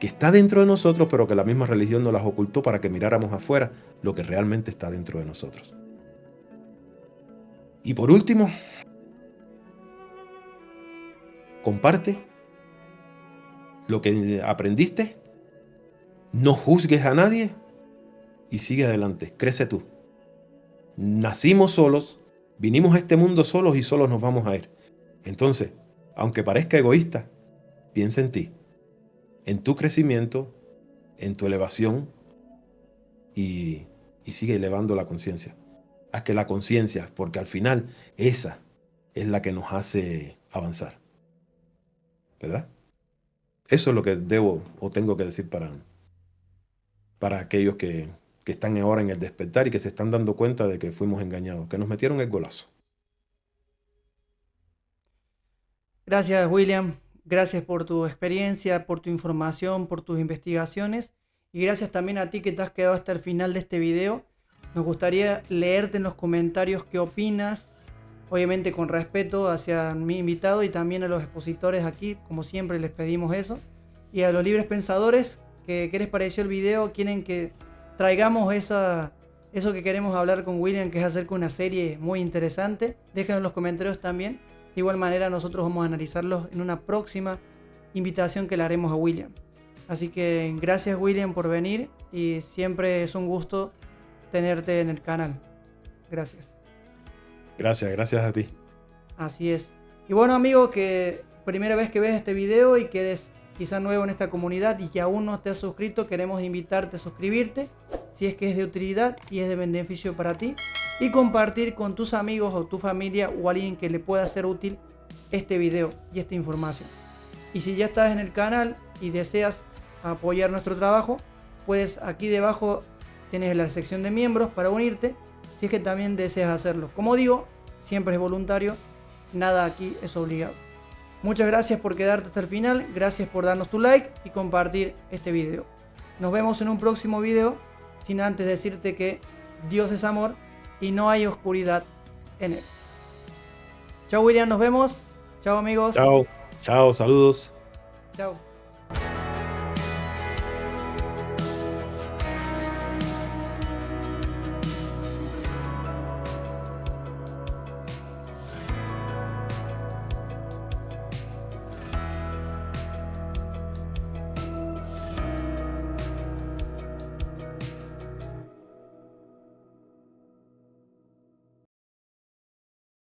que está dentro de nosotros, pero que la misma religión nos las ocultó para que miráramos afuera lo que realmente está dentro de nosotros. Y por último, comparte lo que aprendiste, no juzgues a nadie y sigue adelante, crece tú. Nacimos solos, vinimos a este mundo solos y solos nos vamos a ir. Entonces, aunque parezca egoísta, piensa en ti, en tu crecimiento, en tu elevación y sigue elevando la conciencia. Haz que la conciencia, porque al final esa es la que nos hace avanzar, ¿verdad? Eso es lo que debo o tengo que decir para aquellos que están ahora en el despertar y que se están dando cuenta de que fuimos engañados, que nos metieron el golazo. Gracias, William. Gracias por tu experiencia, por tu información, por tus investigaciones. Y gracias también a ti que te has quedado hasta el final de este video. Nos gustaría leerte en los comentarios qué opinas, obviamente con respeto hacia mi invitado y también a los expositores aquí, como siempre les pedimos eso. Y a los libres pensadores, ¿qué les pareció el video? ¿Quieren que traigamos eso que queremos hablar con William, que es acerca de una serie muy interesante? Déjenos en los comentarios también. De igual manera nosotros vamos a analizarlos en una próxima invitación que le haremos a William. Así que gracias, William, por venir y siempre es un gusto tenerte en el canal. Gracias. Gracias a ti. Así es. Y bueno, amigo, que primera vez que ves este video y que eres quizá nuevo en esta comunidad y que aún no te has suscrito, queremos invitarte a suscribirte si es que es de utilidad y es de beneficio para ti, y compartir con tus amigos o tu familia o alguien que le pueda ser útil este video y esta información. Y si ya estás en el canal y deseas apoyar nuestro trabajo, pues aquí debajo tienes la sección de miembros para unirte, si es que también deseas hacerlo. Como digo, siempre es voluntario, nada aquí es obligado. Muchas gracias por quedarte hasta el final, gracias por darnos tu like y compartir este video. Nos vemos en un próximo video, sin antes decirte que Dios es amor y no hay oscuridad en él. Chao, William, nos vemos. Chao, amigos. Chao, saludos. Chao.